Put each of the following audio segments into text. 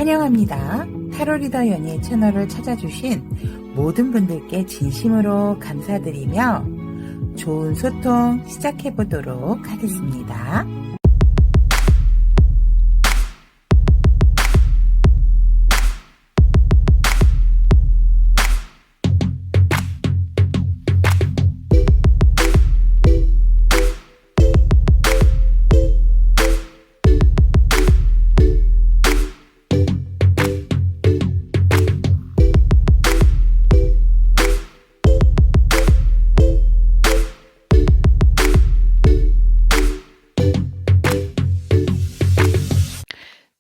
환영합니다. 타로리더 연예 채널을 찾아주신 모든 분들께 진심으로 감사드리며 좋은 소통 시작해보도록 하겠습니다.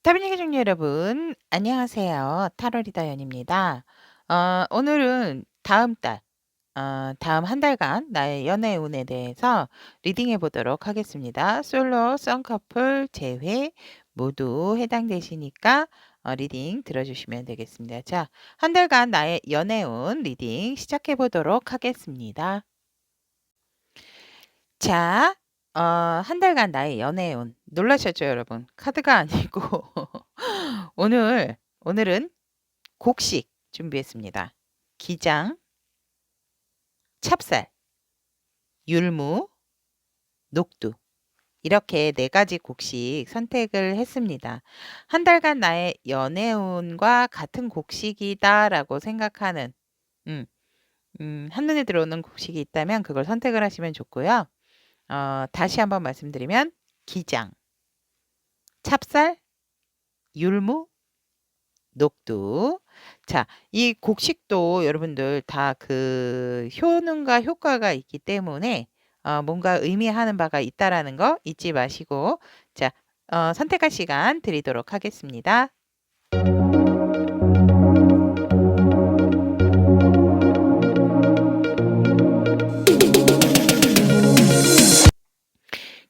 타로니가 종류 여러분, 안녕하세요. 타로리더 연입니다. 오늘은 다음 한 달간 나의 연애 운에 대해서 리딩해 보도록 하겠습니다. 솔로, 썬커플 제외 모두 해당되시니까 리딩 들어주시면 되겠습니다. 자, 한 달간 나의 연애 운 리딩 시작해 보도록 하겠습니다. 자, 한 달간 나의 연애 운. 놀라셨죠, 여러분? 카드가 아니고 오늘은 곡식 준비했습니다. 기장, 찹쌀, 율무, 녹두 이렇게 4가지 곡식 선택을 했습니다. 한 달간 나의 연애운과 같은 곡식이다라고 생각하는 한눈에 들어오는 곡식이 있다면 그걸 선택을 하시면 좋고요. 다시 한번 말씀드리면 기장, 찹쌀, 율무, 녹두. 자, 이 곡식도 여러분들 다 그 효능과 효과가 있기 때문에 뭔가 의미하는 바가 있다라는 거 잊지 마시고 자, 선택할 시간 드리도록 하겠습니다.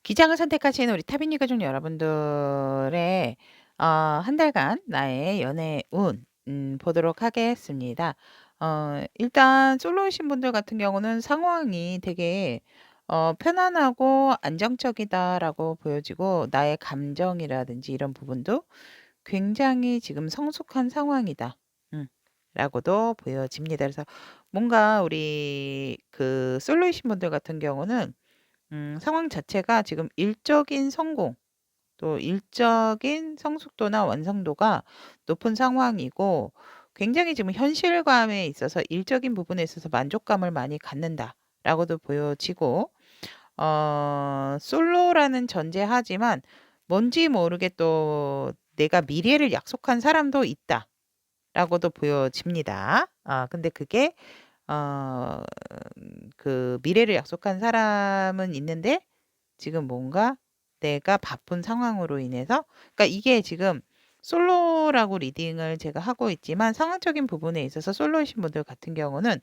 기장을 선택하신 우리 타비니 가족 여러분들의 한 달간 나의 연애 운 보도록 하겠습니다. 일단 솔로이신 분들 같은 경우는 상황이 되게 편안하고 안정적이다라고 보여지고 나의 감정이라든지 이런 부분도 굉장히 지금 성숙한 상황이다. 라고도 보여집니다. 그래서 뭔가 우리 그 솔로이신 분들 같은 경우는 상황 자체가 지금 일적인 성공, 또 일적인 성숙도나 완성도가 높은 상황이고 굉장히 지금 현실감에 있어서 일적인 부분에 있어서 만족감을 많이 갖는다라고도 보여지고 솔로라는 전제하지만 뭔지 모르게 또 내가 미래를 약속한 사람도 있다라고도 보여집니다. 근데 그게 그 미래를 약속한 사람은 있는데 지금 뭔가 내가 바쁜 상황으로 인해서 그러니까 이게 지금 솔로라고 리딩을 제가 하고 있지만 상황적인 부분에 있어서 솔로이신 분들 같은 경우는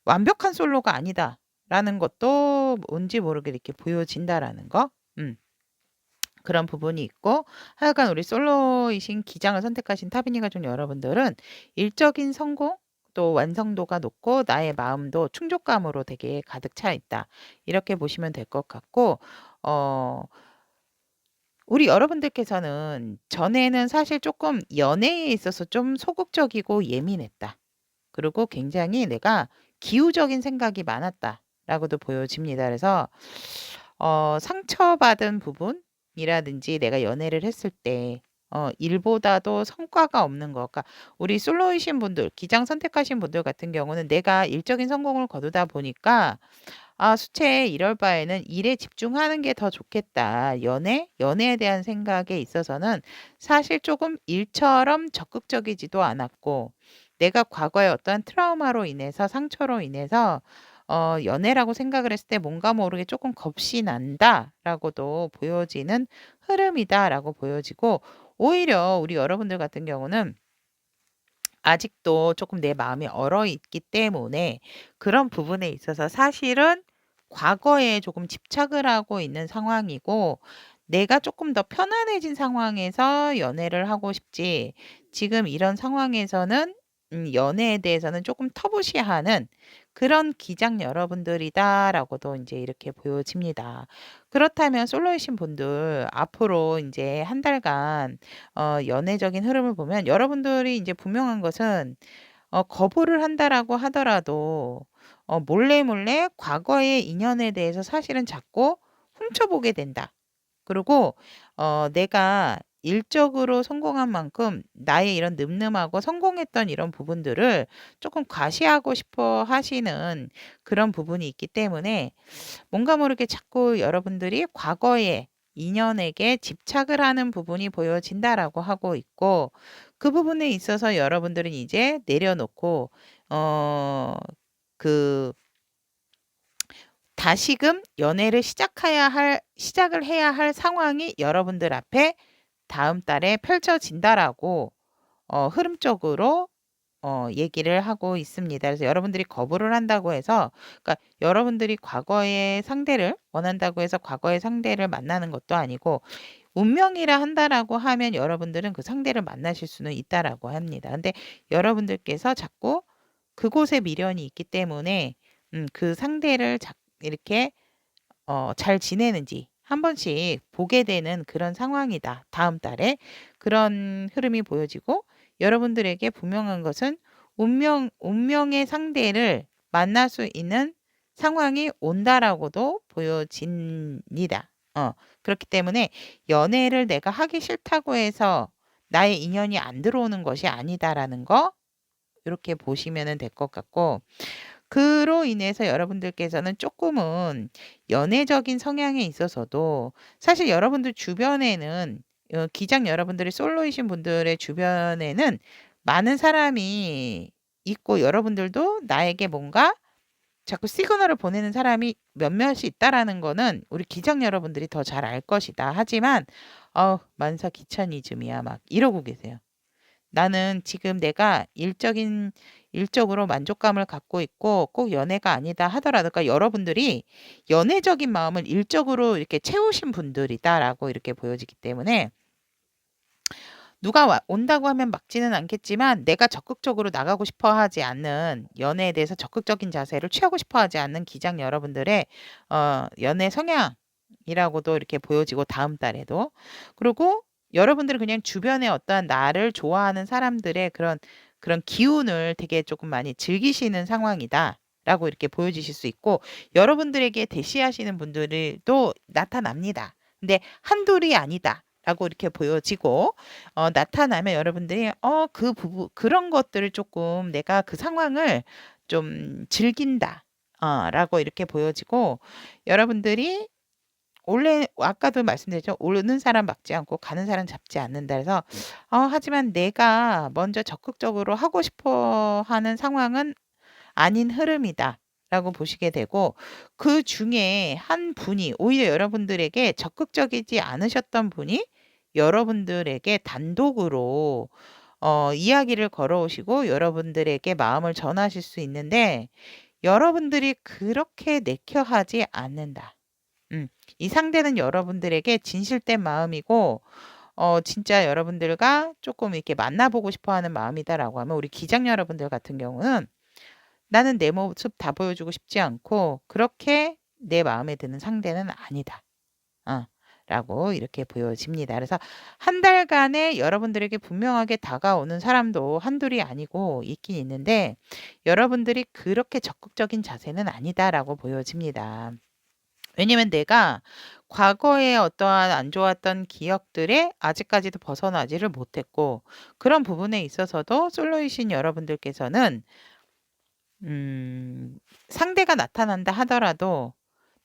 완벽한 솔로가 아니다라는 것도 뭔지 모르게 이렇게 보여진다라는 거. 그런 부분이 있고 하여간 우리 솔로이신 기장을 선택하신 타비니 가족 여러분들은 일적인 성공 또 완성도가 높고 나의 마음도 충족감으로 되게 가득 차 있다. 이렇게 보시면 될 것 같고 우리 여러분들께서는 전에는 사실 조금 연애에 있어서 좀 소극적이고 예민했다. 그리고 굉장히 내가 기우적인 생각이 많았다라고도 보여집니다. 그래서 상처받은 부분이라든지 내가 연애를 했을 때 일보다도 성과가 없는 거. 그러니까 우리 솔로이신 분들, 기장 선택하신 분들 같은 경우는 내가 일적인 성공을 거두다 보니까 수채 이럴 바에는 일에 집중하는 게 더 좋겠다. 연애에 대한 생각에 있어서는 사실 조금 일처럼 적극적이지도 않았고 내가 과거에 어떠한 트라우마로 인해서 상처로 인해서 연애라고 생각을 했을 때 뭔가 모르게 조금 겁이 난다라고도 보여지는 흐름이다라고 보여지고 오히려 우리 여러분들 같은 경우는 아직도 조금 내 마음이 얼어있기 때문에 그런 부분에 있어서 사실은 과거에 조금 집착을 하고 있는 상황이고 내가 조금 더 편안해진 상황에서 연애를 하고 싶지 지금 이런 상황에서는 연애에 대해서는 조금 터부시하는 그런 기장 여러분들이다라고도 인제 이렇게 보여집니다. 그렇다면 솔로이신 분들 앞으로 인제 한 달간 연애적인 흐름을 보면 여러분들이 인제 분명한 것은 거부를 한다라고 하더라도 몰래 몰래 과거의 인연에 대해서 사실은 자꾸 훔쳐보게 된다. 그리고 내가 일적으로 성공한 만큼 나의 이런 늠름하고 성공했던 이런 부분들을 조금 과시하고 싶어 하시는 그런 부분이 있기 때문에 뭔가 모르게 자꾸 여러분들이 과거의 인연에게 집착을 하는 부분이 보여진다라고 하고 있고, 그 부분에 있어서 여러분들은 이제 내려놓고 그 다시금 연애를 시작을 해야 할 상황이 여러분들 앞에 다음 달에 펼쳐진다라고 흐름적으로 얘기를 하고 있습니다. 그래서 여러분들이 거부를 한다고 해서, 그러니까 여러분들이 과거의 상대를 원한다고 해서 과거의 상대를 만나는 것도 아니고, 운명이라 한다라고 하면 여러분들은 그 상대를 만나실 수는 있다라고 합니다. 근데 여러분들께서 자꾸 그곳에 미련이 있기 때문에 그 상대를 이렇게 잘 지내는지 한 번씩 보게 되는 그런 상황이다. 다음 달에 그런 흐름이 보여지고, 여러분들에게 분명한 것은 운명의 상대를 만날 수 있는 상황이 온다라고도 보여집니다. 그렇기 때문에 연애를 내가 하기 싫다고 해서 나의 인연이 안 들어오는 것이 아니다라는 거 이렇게 보시면 될 것 같고, 그로 인해서 여러분들께서는 조금은 연애적인 성향에 있어서도 사실 여러분들 주변에는 기장 여러분들이 솔로이신 분들의 주변에는 많은 사람이 있고, 여러분들도 나에게 뭔가 자꾸 시그널을 보내는 사람이 몇몇이 있다라는 거는 우리 기장 여러분들이 더 잘 알 것이다. 하지만 만사 귀차니즘이야 막 이러고 계세요. 나는 지금 내가 일적으로 만족감을 갖고 있고 꼭 연애가 아니다 하더라도, 그러니까 여러분들이 연애적인 마음을 일적으로 이렇게 채우신 분들이다라고 이렇게 보여지기 때문에, 누가 온다고 하면 막지는 않겠지만 내가 적극적으로 나가고 싶어 하지 않는, 연애에 대해서 적극적인 자세를 취하고 싶어 하지 않는 기장 여러분들의 연애 성향이라고도 이렇게 보여지고, 다음 달에도. 그리고 여러분들은 그냥 주변에 어떠한 나를 좋아하는 사람들의 그런 기운을 되게 조금 많이 즐기시는 상황이다. 라고 이렇게 보여지실 수 있고, 여러분들에게 대시하시는 분들도 나타납니다. 근데 한둘이 아니다. 라고 이렇게 보여지고, 나타나면 여러분들이 그런 것들을 조금 내가 그 상황을 좀 즐긴다. 라고 이렇게 보여지고, 여러분들이 원래 아까도 말씀드렸죠. 오는 사람 막지 않고 가는 사람 잡지 않는다. 그래서 하지만 내가 먼저 적극적으로 하고 싶어 하는 상황은 아닌 흐름이다. 라고 보시게 되고, 그중에 한 분이 오히려 여러분들에게 적극적이지 않으셨던 분이 여러분들에게 단독으로 이야기를 걸어오시고 여러분들에게 마음을 전하실 수 있는데, 여러분들이 그렇게 내켜하지 않는다. 이 상대는 여러분들에게 진실된 마음이고 진짜 여러분들과 조금 이렇게 만나보고 싶어 하는 마음이다라고 하면, 우리 기장 여러분들 같은 경우는 나는 내 모습 다 보여주고 싶지 않고 그렇게 내 마음에 드는 상대는 아니다. 라고 이렇게 보여집니다. 그래서 한 달간에 여러분들에게 분명하게 다가오는 사람도 한둘이 아니고 있긴 있는데, 여러분들이 그렇게 적극적인 자세는 아니다라고 보여집니다. 왜냐면 내가 과거에 어떠한 안 좋았던 기억들에 아직까지도 벗어나지를 못했고, 그런 부분에 있어서도 솔로이신 여러분들께서는 상대가 나타난다 하더라도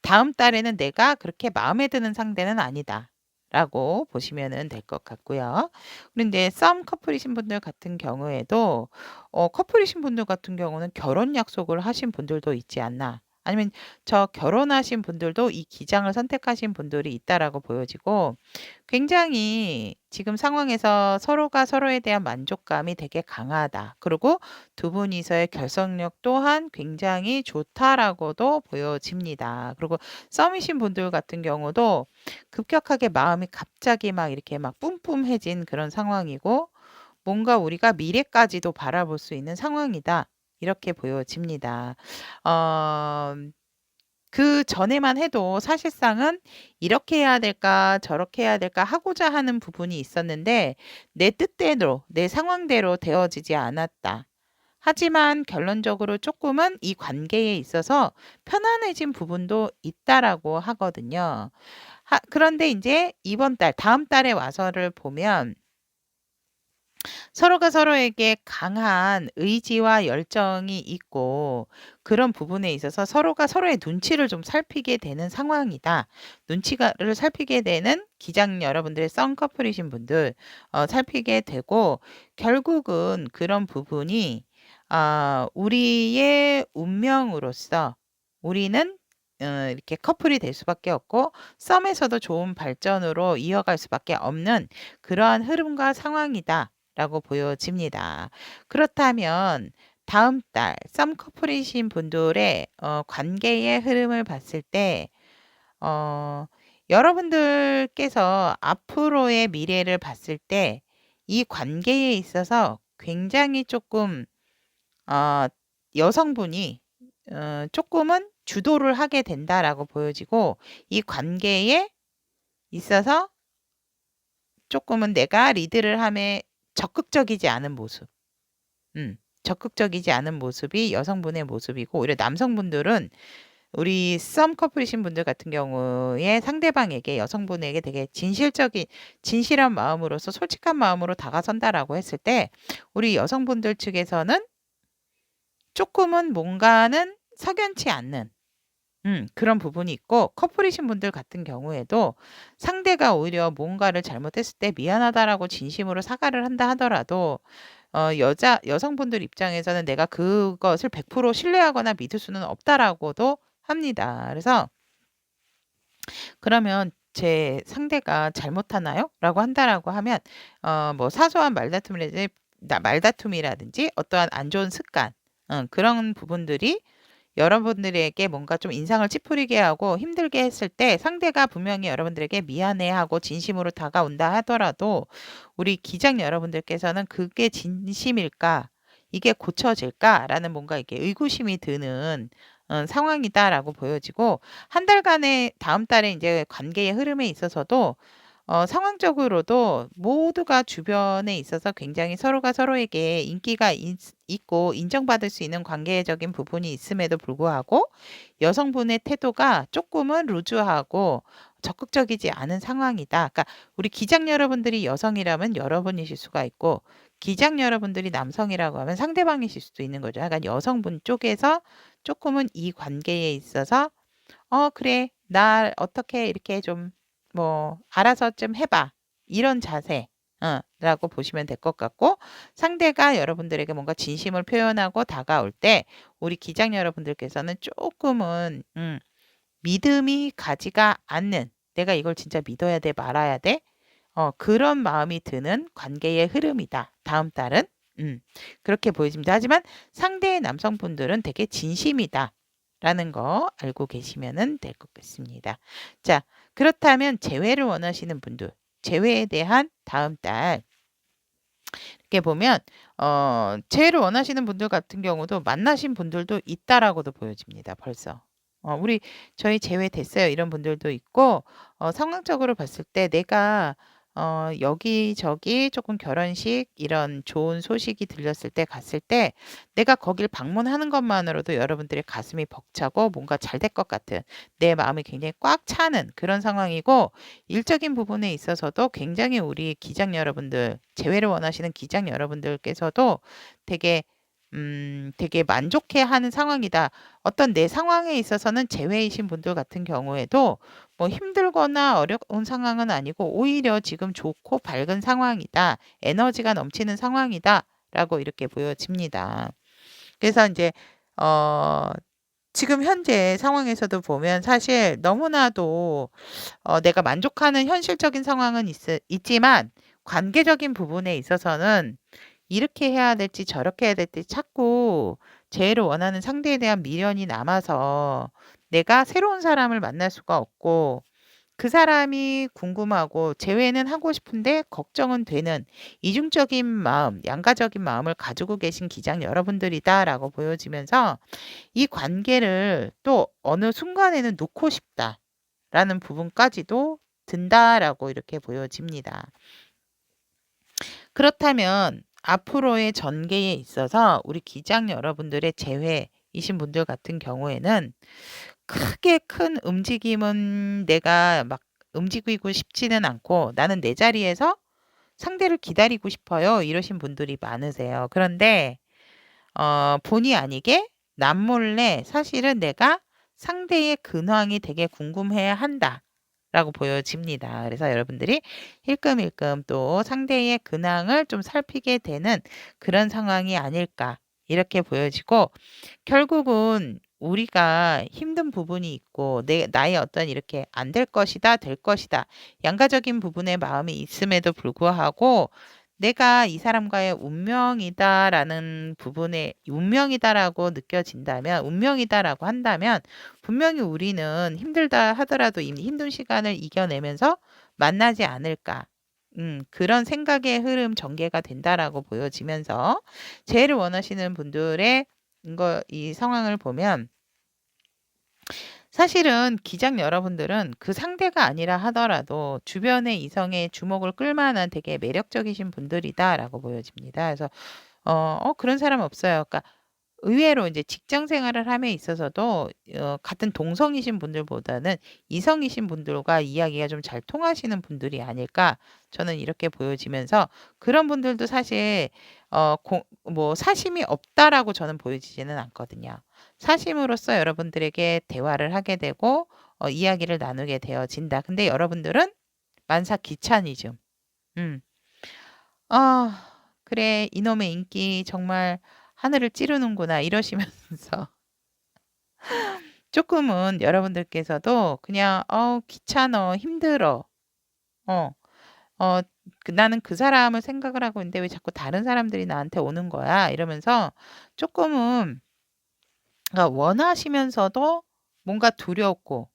다음 달에는 내가 그렇게 마음에 드는 상대는 아니다. 라고 보시면 될 것 같고요. 그런데 썸 커플이신 분들 같은 경우에도 커플이신 분들 같은 경우는 결혼 약속을 하신 분들도 있지 않나. 아니면 저 결혼하신 분들도 이 기장을 선택하신 분들이 있다라고 보여지고, 굉장히 지금 상황에서 서로가 서로에 대한 만족감이 되게 강하다. 그리고 두 분이서의 결속력 또한 굉장히 좋다라고도 보여집니다. 그리고 썸이신 분들 같은 경우도 급격하게 마음이 갑자기 막 이렇게 막 뿜뿜해진 그런 상황이고, 뭔가 우리가 미래까지도 바라볼 수 있는 상황이다. 이렇게 보여집니다. 어 그전에만 해도 사실상은 '이렇게 해야 될까? 저렇게 해야 될까?' 하고자 하는 부분이 있었는데 내 뜻대로 내 상황대로 되어지지 않았다. 하지만 결론적으로 쪼끔은 이 관계에 있어서 편안해진 부분도 있다라고 하거든요. 그런데 인제 이번 달 다음 달에 와서를 보면 서로가 서로에게 강한 의지와 열정이 있고 그런 부분에 있어서 서로가 서로의 눈치를 좀 살피게 되는 상황이다. 눈치를 살피게 되는 기장 여러분들의 썬커플이신 분들 살피게 되고 결국은 그런 부분이 우리의 운명으로서 우리는 이렇게 커플이 될 수밖에 없고 썸에서도 좋은 발전으로 이어갈 수밖에 없는 그러한 흐름과 상황이다. 라고 보여집니다. 그렇다면 다음 달 썸 커플이신 분들의 관계의 흐름을 봤을 때 어 여러분들께서 앞으로의 미래를 봤을 때 이 관계에 있어서 굉장히 조금 어 여성분이 쪼끔은 주도를 하게 된다라고 보여지고 이 관계에 있어서 쪼끔은 내가 리드를 함에 적극적이지 않은 모습. 적극적이지 않은 모습이 여성분의 모습이고 오히려 남성분들은 우리 썸 커플이신 분들 같은 경우에 상대방에게 여성분에게 되게 진실한 마음으로서 솔직한 마음으로 다가선다라고 했을 때 우리 여성분들 측에서는 쪼끔은 뭔가는 석연치 않는 그런 부분이 있고 커플이신 분들 같은 경우에도 상대가 오히려 뭔가를 잘못했을 때 "미안하다."라고 진심으로 사과를 한다 하더라도 여성분들 입장에서는 '내가 그것을 100% 신뢰하거나 믿을 수는 없다.'라고도 합니다. 그래서 그러면 "제 상대가 잘못하나요?" 라고 한다라고 하면 뭐 사소한 말다툼이라든지 어떠한 안 좋은 습관 그런 부분들이 여러분들에게 뭔가 좀 인상을 찌푸리게 하고 힘들게 했을 때 상대가 분명히 여러분들에게 미안해하고 진심으로 다가온다 하더라도 우리 기장 여러분들께서는 '그게 진심일까? 이게 고쳐질까?'라는 뭔가 이렇게 의구심이 드는 상황이다라고 보여지고 한 달간의 다음 달에 인제 관계의 흐름에 있어서도 상황적으로도 모두가 주변에 있어서 굉장히 서로가 서로에게 인기가 있고 인정받을 수 있는 관계적인 부분이 있음에도 불구하고 여성분의 태도가 쪼끔은 루즈하고 적극적이지 않은 상황이다. 그러니까 우리 기장 여러분들이 여성이라면 여러분이실 수가 있고 기장 여러분들이 남성이라고 하면 상대방이실 수도 있는 거죠. 약간 여성분 쪽에서 쪼끔은 이 관계에 있어서 그래. 날 어떻게 이렇게 좀 뭐 알아서 좀 해 봐." 이런 자세 라고 보시면 될 것 같고 상대가 여러분들에게 뭔가 진심을 표현하고 다가올 때 우리 기장 여러분들께서는 쪼끔은 믿음이 가지가 않는 '내가 이걸 진짜 믿어야 돼? 말아야 돼?' 그런 마음이 드는 관계의 흐름이다, 다음 달은. 그렇게 보여집니다. 하지만 상대의 남성분들은 되게 진심이다라는 거 알고 계시면은 될 것 같습니다. 자, 그렇다면 재회를 원하시는 분들, 재회에 대한 다음 달 이렇게 보면 재회를 원하시는 분들 같은 경우도 만나신 분들도 있다라고도 보여집니다, 벌써. "우리 저희 재회됐어요." 이런 분들도 있고 상황적으로 봤을 때 내가 여기저기 조금 결혼식 이런 좋은 소식이 들렸을 때 갔을 때 내가 거길 방문하는 것만으로도 여러분들의 가슴이 벅차고 뭔가 잘 될 것 같은 내 마음이 굉장히 꽉 차는 그런 상황이고 일적인 부분에 있어서도 굉장히 우리 기장 여러분들 재회를 원하시는 기장 여러분들께서도 되게 되게 만족해하는 상황이다. 어떤 내 상황에 있어서는 재회이신 분들 같은 경우에도 뭐 힘들거나 어려운 상황은 아니고 오히려 지금 좋고 밝은 상황이다. 에너지가 넘치는 상황이다라고 이렇게 보여집니다. 그래서 인제 어 지금 현재 상황에서도 보면 사실 너무나도 내가 만족하는 현실적인 상황은 있지만 관계적인 부분에 있어서는 이렇게 해야 될지 저렇게 해야 될지 자꾸 재회를 원하는 상대에 대한 미련이 남아서 내가 새로운 사람을 만날 수가 없고 그 사람이 궁금하고 제외는 하고 싶은데 걱정은 되는 이중적인 마음, 양가적인 마음을 가지고 계신 기장 여러분들이다라고 보여지면서 이 관계를 또 어느 순간에는 놓고 싶다라는 부분까지도 든다라고 이렇게 보여집니다. 그렇다면 앞으로의 전개에 있어서 우리 기장 여러분들의 재회이신 분들 같은 경우에는 크게 큰 움직임은 내가 막 움직이고 싶지는 않고 나는 내 자리에서 상대를 기다리고 싶어요. 이러신 분들이 많으세요. 그런데 본의 아니게 남몰래 사실은 내가 상대의 근황이 되게 궁금해야 한다라고 보여집니다. 그래서 여러분들이 힐끔힐끔 또 상대의 근황을 좀 살피게 되는 그런 상황이 아닐까 이렇게 보여지고 결국은 우리가 힘든 부분이 있고 나의 어떤 이렇게 안 될 것이다, 될 것이다. 양가적인 부분의 마음이 있음에도 불구하고 내가 이 사람과의 운명이다라는 부분에 운명이다라고 느껴진다면, 운명이다라고 한다면 분명히 우리는 힘들다 하더라도 이 힘든 시간을 이겨내면서 만나지 않을까. 그런 생각의 흐름 전개가 된다라고 보여지면서 재해를 원하시는 분들의 이 상황을 보면 사실은 기장 여러분들은 그 상대가 아니라 하더라도 주변의 이성의 주목을 끌만한 되게 매력적이신 분들이다라고 보여집니다. 그래서 그런 사람 없어요. 그러니까 의외로 이제 직장 생활을 함에 있어서도 같은 동성이신 분들보다는 이성이신 분들과 이야기가 좀 잘 통하시는 분들이 아닐까 저는 이렇게 보여지면서 그런 분들도 사실 뭐 사심이 없다라고 저는 보여지지는 않거든요. 사심으로써 여러분들에게 대화를 하게 되고 이야기를 나누게 되어진다. 근데 여러분들은 만사 귀차니즘. 음. 그래 이놈의 인기 정말 하늘을 찌르는구나 이러시면서 조금은 여러분들께서도 그냥 귀찮어 힘들어 어 나는 그 사람을 생각을 하고 있는데 왜 자꾸 다른 사람들이 나한테 오는 거야 이러면서 조금은 그러니까 원하시면서도 뭔가 두렵고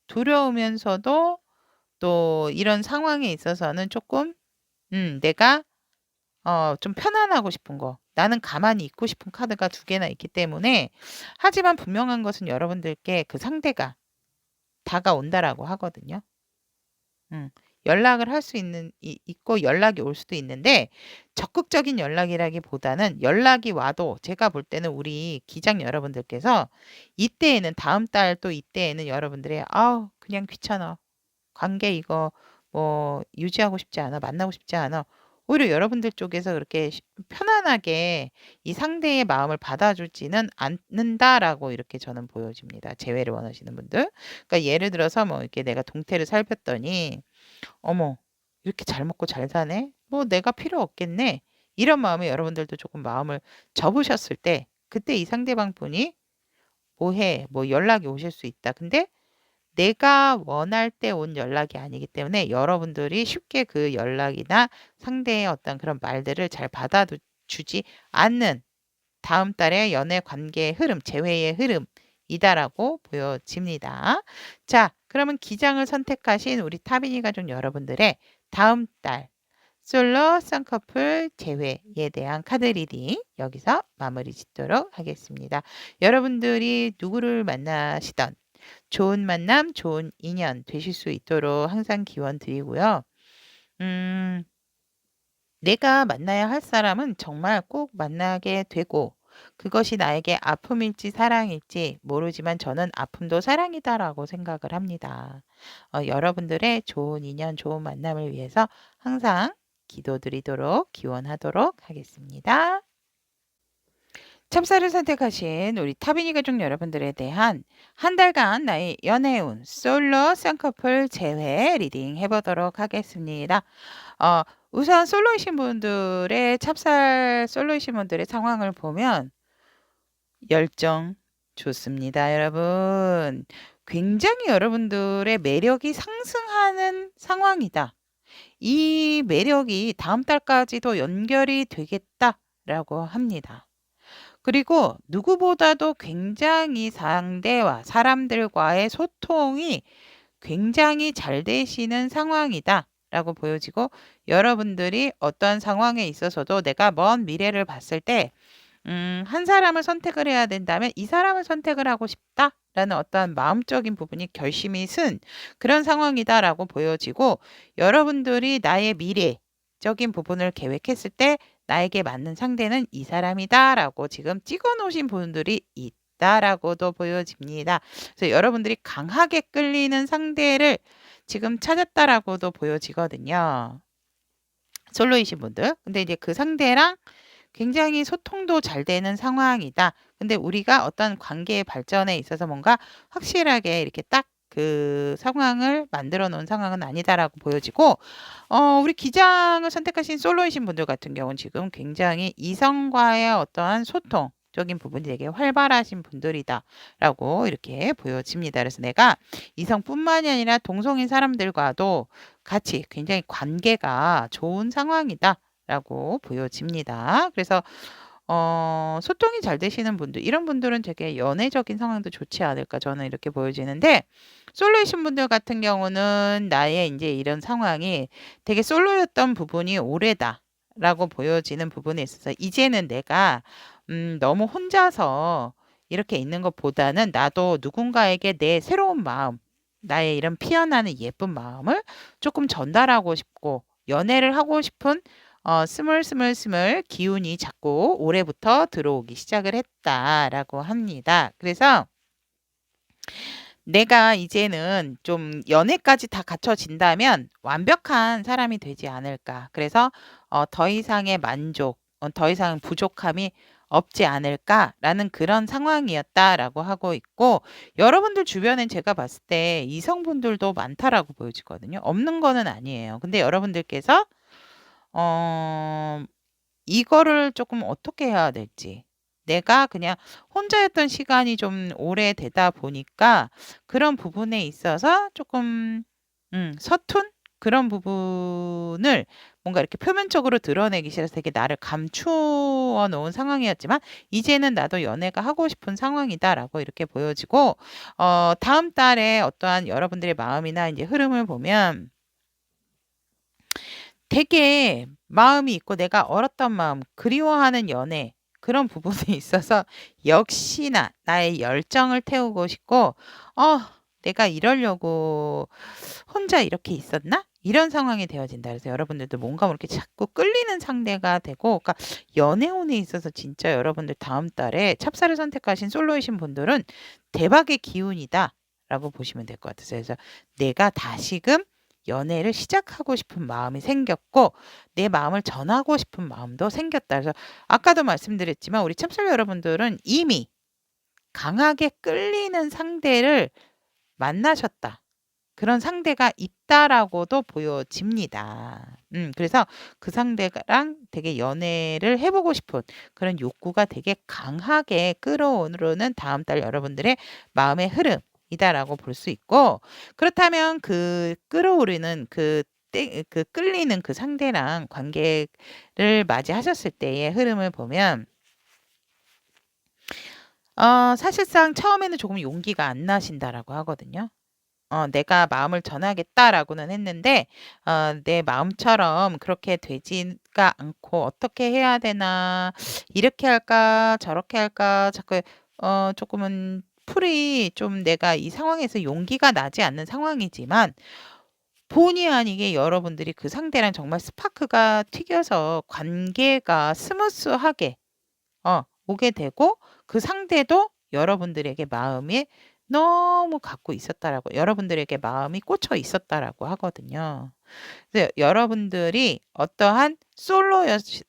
두려우면서도 또 이런 상황에 있어서는 조금 내가 좀 편안하고 싶은 거. 나는 가만히 있고 싶은 카드가 두 개나 있기 때문에 하지만 분명한 것은 여러분들께 그 상대가 다가온다라고 하거든요. 연락을 할 수 있고 연락이 올 수도 있는데 적극적인 연락이라기보다는 연락이 와도 제가 볼 때는 우리 기장 여러분들께서 이때에는 다음 달 또 이때에는 여러분들이 "아우 그냥 귀찮아. 관계 이거 뭐 유지하고 싶지 않아. 만나고 싶지 않아." 오히려 여러분들 쪽에서 그렇게 편안하게 이 상대의 마음을 받아주지는 않는다라고 이렇게 저는 보여집니다. 재회를 원하시는 분들. 그러니까 예를 들어서 뭐 이렇게 내가 동태를 살폈더니 '어머 이렇게 잘 먹고 잘 사네. 뭐 내가 필요 없겠네.' 이런 마음에 여러분들도 조금 마음을 접으셨을 때 그때 이 상대방 분이 "뭐 해?" 뭐 연락이 오실 수 있다. 근데 내가 원할 때 온 연락이 아니기 때문에 여러분들이 쉽게 그 연락이나 상대의 어떤 그런 말들을 잘 주지 않는 다음 달의 연애 관계의 흐름, 재회의 흐름이다라고 보여집니다. 자, 그러면 기장을 선택하신 우리 타비니 가족 여러분들의 다음 달 솔로 쌍커플 재회에 대한 카드 리딩 여기서 마무리 짓도록 하겠습니다. 여러분들이 누구를 만나시던 좋은 만남, 좋은 인연 되실 수 있도록 항상 기원 드리고요. 음, 내가 만나야 할 사람은 정말 꼭 만나게 되고 그것이 나에게 아픔일지 사랑일지 모르지만 저는 아픔도 사랑이다라고 생각을 합니다. 여러분들의 좋은 인연, 좋은 만남을 위해서 항상 기도드리도록 기원하도록 하겠습니다. 참사를 선택하신 우리 타비니 가족 여러분들에 대한 한 달간 나의 연애운 솔로 쌍커플 재회 리딩 해보도록 하겠습니다. 우선 솔로이신 분들의 찹쌀 솔로이신 분들의 상황을 보면 열정 좋습니다, 여러분. 굉장히 여러분들의 매력이 상승하는 상황이다. 이 매력이 다음 달까지도 연결이 되겠다라고 합니다. 그리고 누구보다도 굉장히 상대와 사람들과의 소통이 굉장히 잘 되시는 상황이다라고 보여지고 여러분들이 어떠한 상황에 있어서도 내가 먼 미래를 봤을 때 한 사람을 선택을 해야 된다면 이 사람을 선택을 하고 싶다라는 어떠한 마음적인 부분이 결심이 쓴 그런 상황이다라고 보여지고 여러분들이 나의 미래적인 부분을 계획했을 때 나에게 맞는 상대는 이 사람이다라고 지금 찍어 놓으신 분들이 있다라고도 보여집니다. 그래서 여러분들이 강하게 끌리는 상대를 지금 찾았다라고도 보여지거든요. 솔로이신 분들. 근데 이제 그 상대랑 굉장히 소통도 잘 되는 상황이다. 근데 우리가 어떤 관계의 발전에 있어서 뭔가 확실하게 이렇게 딱 그 상황을 만들어 놓은 상황은 아니다라고 보여지고, 우리 기장을 선택하신 솔로이신 분들 같은 경우는 지금 굉장히 이성과의 어떠한 소통적인 부분이 되게 활발하신 분들이다라고 이렇게 보여집니다. 그래서 내가 이성뿐만이 아니라 동성인 사람들과도 같이 굉장히 관계가 좋은 상황이다. 라고 보여집니다. 그래서 소통이 잘 되시는 분들, 이런 분들은 되게 연애적인 상황도 좋지 않을까 저는 이렇게 보여지는데 솔로이신 분들 같은 경우는 나의 이제 이런 상황이 되게 솔로였던 부분이 오래다라고 보여지는 부분에 있어서 이제는 내가 너무 혼자서 이렇게 있는 것보다는 나도 누군가에게 내 새로운 마음, 나의 이런 피어나는 예쁜 마음을 조금 전달하고 싶고 연애를 하고 싶은 스물스물스물 기운이 자꾸 올해부터 들어오기 시작을 했다라고 합니다. 그래서 내가 이제는 좀 연애까지 다 갖춰진다면 완벽한 사람이 되지 않을까. 그래서 더 이상의 만족, 더 이상 부족함이 없지 않을까라는 그런 상황이었다라고 하고 있고 여러분들 주변엔 제가 봤을 때 이성분들도 많다라고 보여지거든요. 없는 거는 아니에요. 근데 여러분들께서 어 이거를 조금 어떻게 해야 될지. 내가 그냥 혼자였던 시간이 좀 오래되다 보니까 그런 부분에 있어서 조금 서툰 그런 부분을 뭔가 이렇게 표면적으로 드러내기 싫어서 되게 나를 감추어 놓은 상황이었지만 이제는 나도 연애가 하고 싶은 상황이다라고 이렇게 보여지고 다음 달에 어떠한 여러분들의 마음이나 이제 흐름을 보면 되게 마음이 있고 내가 얼었던 마음, 그리워하는 연애 그런 부분에 있어서 역시나 나의 열정을 태우고 싶고 내가 이러려고 혼자 이렇게 있었나? 이런 상황이 되어진다. 그래서 여러분들도 뭔가 모르게 자꾸 끌리는 상대가 되고 그러니까 연애운에 있어서 진짜 여러분들 다음 달에 찹쌀을 선택하신 솔로이신 분들은 대박의 기운이다라고 보시면 될 것 같아요. 그래서 내가 다시금 연애를 시작하고 싶은 마음이 생겼고 내 마음을 전하고 싶은 마음도 생겼다. 그래서 아까도 말씀드렸지만 우리 찹쌀 여러분들은 이미 강하게 끌리는 상대를 만나셨다. 그런 상대가 있다라고도 보여집니다. 그래서 그 상대랑 되게 연애를 해보고 싶은 그런 욕구가 되게 강하게 끌어오르는 다음 달 여러분들의 마음의 흐름이다라고 볼 수 있고 그렇다면 그 끌어오르는 그 끌리는 그 상대랑 관계를 맞이하셨을 때의 흐름을 보면 사실상 처음에는 조금 용기가 안 나신다라고 하거든요. 내가 마음을 전하겠다라고는 했는데 내 마음처럼 그렇게 되지가 않고 '어떻게 해야 되나? 이렇게 할까? 저렇게 할까?' 자꾸 조금은 풀이 좀 내가 이 상황에서 용기가 나지 않는 상황이지만 본의 아니게 여러분들이 그 상대랑 정말 스파크가 튀겨서 관계가 스무스하게 오게 되고 그 상대도 여러분들에게 마음에 너무 갖고 있었다라고 여러분들에게 마음이 꽂혀 있었다라고 하거든요. 그래서 여러분들이 어떠한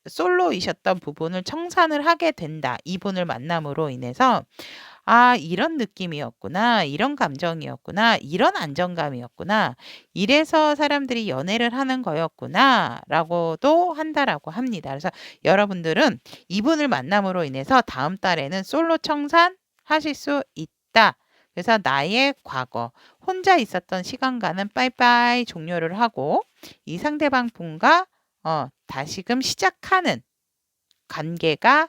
솔로이셨던 부분을 청산을 하게 된다. 이분을 만남으로 인해서 '아 이런 느낌이었구나. 이런 감정이었구나. 이런 안정감이었구나. 이래서 사람들이 연애를 하는 거였구나.'라고도 한다라고 합니다. 그래서 여러분들은 이분을 만남으로 인해서 다음 달에는 솔로 청산하실 수 있다. 그래서 나의 과거, 혼자 있었던 시간과는 빠이빠이 종료를 하고 이 상대방 분과 다시금 시작하는 관계가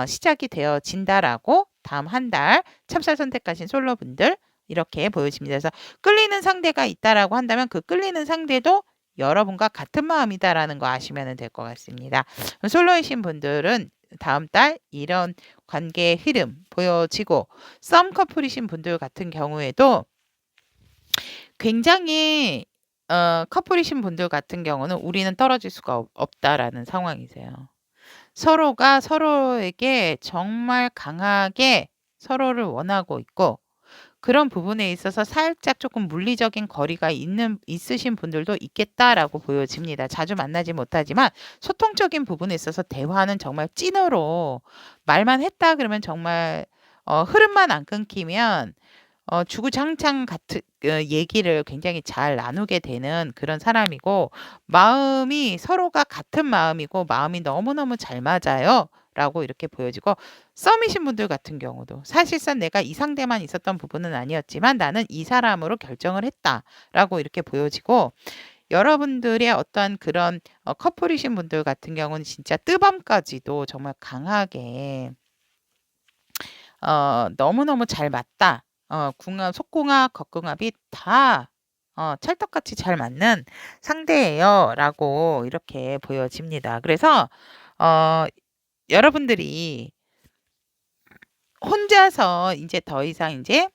시작이 되어진다라고 다음 한 달 찹쌀 선택하신 솔로분들 이렇게 보여집니다. 그래서 끌리는 상대가 있다라고 한다면 그 끌리는 상대도 여러분과 같은 마음이다라는 거 아시면 될 것 같습니다. 솔로이신 분들은 다음 달 이런 관계의 흐름 보여지고, 썸 커플이신 분들 같은 경우에도 굉장히 커플이신 분들 같은 경우는 우리는 떨어질 수가 없다라는 상황이세요. 서로가 서로에게 정말 강하게 서로를 원하고 있고, 그런 부분에 있어서 살짝 조금 물리적인 거리가 있으신 분들도 있겠다라고 보여집니다. 자주 만나지 못하지만 소통적인 부분에 있어서 대화는 정말 찐으로 말만 했다 그러면 정말 흐름만 안 끊기면 주구장창 같은 얘기를 굉장히 잘 나누게 되는 그런 사람이고, 마음이 서로가 같은 마음이고 마음이 너무너무 잘 맞아요. 라고 이렇게 보여지고, 썸이신 분들 같은 경우도 사실상 내가 이 상대만 있었던 부분은 아니었지만 나는 이 사람으로 결정을 했다라고 이렇게 보여지고, 여러분들의 어떠한 그런 커플이신 분들 같은 경우는 진짜 뜨밤까지도 정말 강하게 너무너무 잘 맞다. 궁합, 속궁합, 겉궁합이 다 찰떡같이 잘 맞는 상대예요라고 이렇게 보여집니다. 그래서 어, 여러분들이 혼자서 이제 더 이상 이제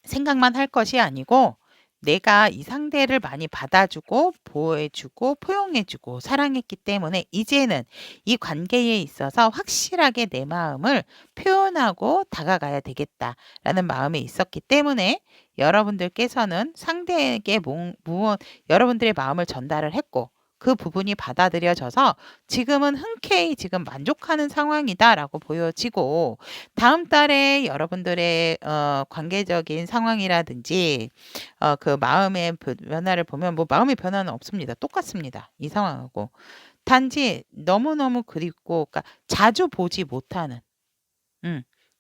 생각만 할 것이 아니고, 내가 이 상대를 많이 받아주고 보호해주고 포용해주고 사랑했기 때문에 이제는 이 관계에 있어서 확실하게 내 마음을 표현하고 다가가야 되겠다라는 마음이 있었기 때문에 여러분들께서는 상대에게 여러분들의 마음을 전달을 했고, 그 부분이 받아들여져서 지금은 흔쾌히 지금 만족하는 상황이다라고 보여지고, 다음 달에 여러분들의 관계적인 상황이라든지 그 마음의 변화를 보면 뭐 마음의 변화는 없습니다. 똑같습니다. 이 상황하고. 단지 너무너무 그립고, 그러니까 자주 보지 못하는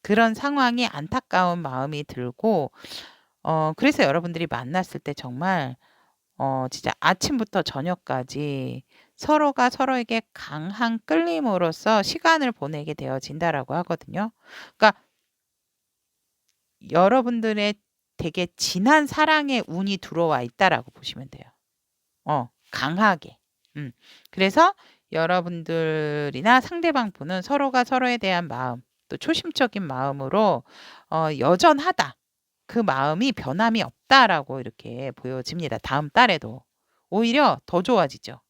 그런 상황이 안타까운 마음이 들고, 그래서 여러분들이 만났을 때 정말 진짜 아침부터 저녁까지 서로가 서로에게 강한 끌림으로써 시간을 보내게 되어진다라고 하거든요. 그러니까 여러분들의 되게 진한 사랑의 운이 들어와 있다라고 보시면 돼요. 강하게. 그래서 여러분들이나 상대방 분은 서로가 서로에 대한 마음, 또 초심적인 마음으로 여전하다. 그 마음이 변함이 없다라고 이렇게 보여집니다. 다음 달에도. 오히려 더 좋아지죠.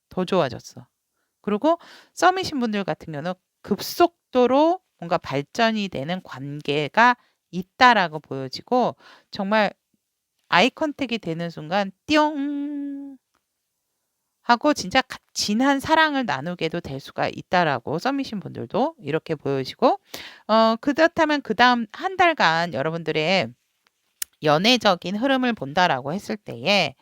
더 좋아졌어. 그리고 썸이신 분들 같은 경우는 급속도로 뭔가 발전이 되는 관계가 있다라고 보여지고, 정말 아이 컨택이 되는 순간 띵 하고 진짜 진한 사랑을 나누게도 될 수가 있다라고 썸이신 분들도 이렇게 보여지고, 그렇다면 그 다음 한 달간 여러분들의 연애적인 흐름을 본다라고 했을 때에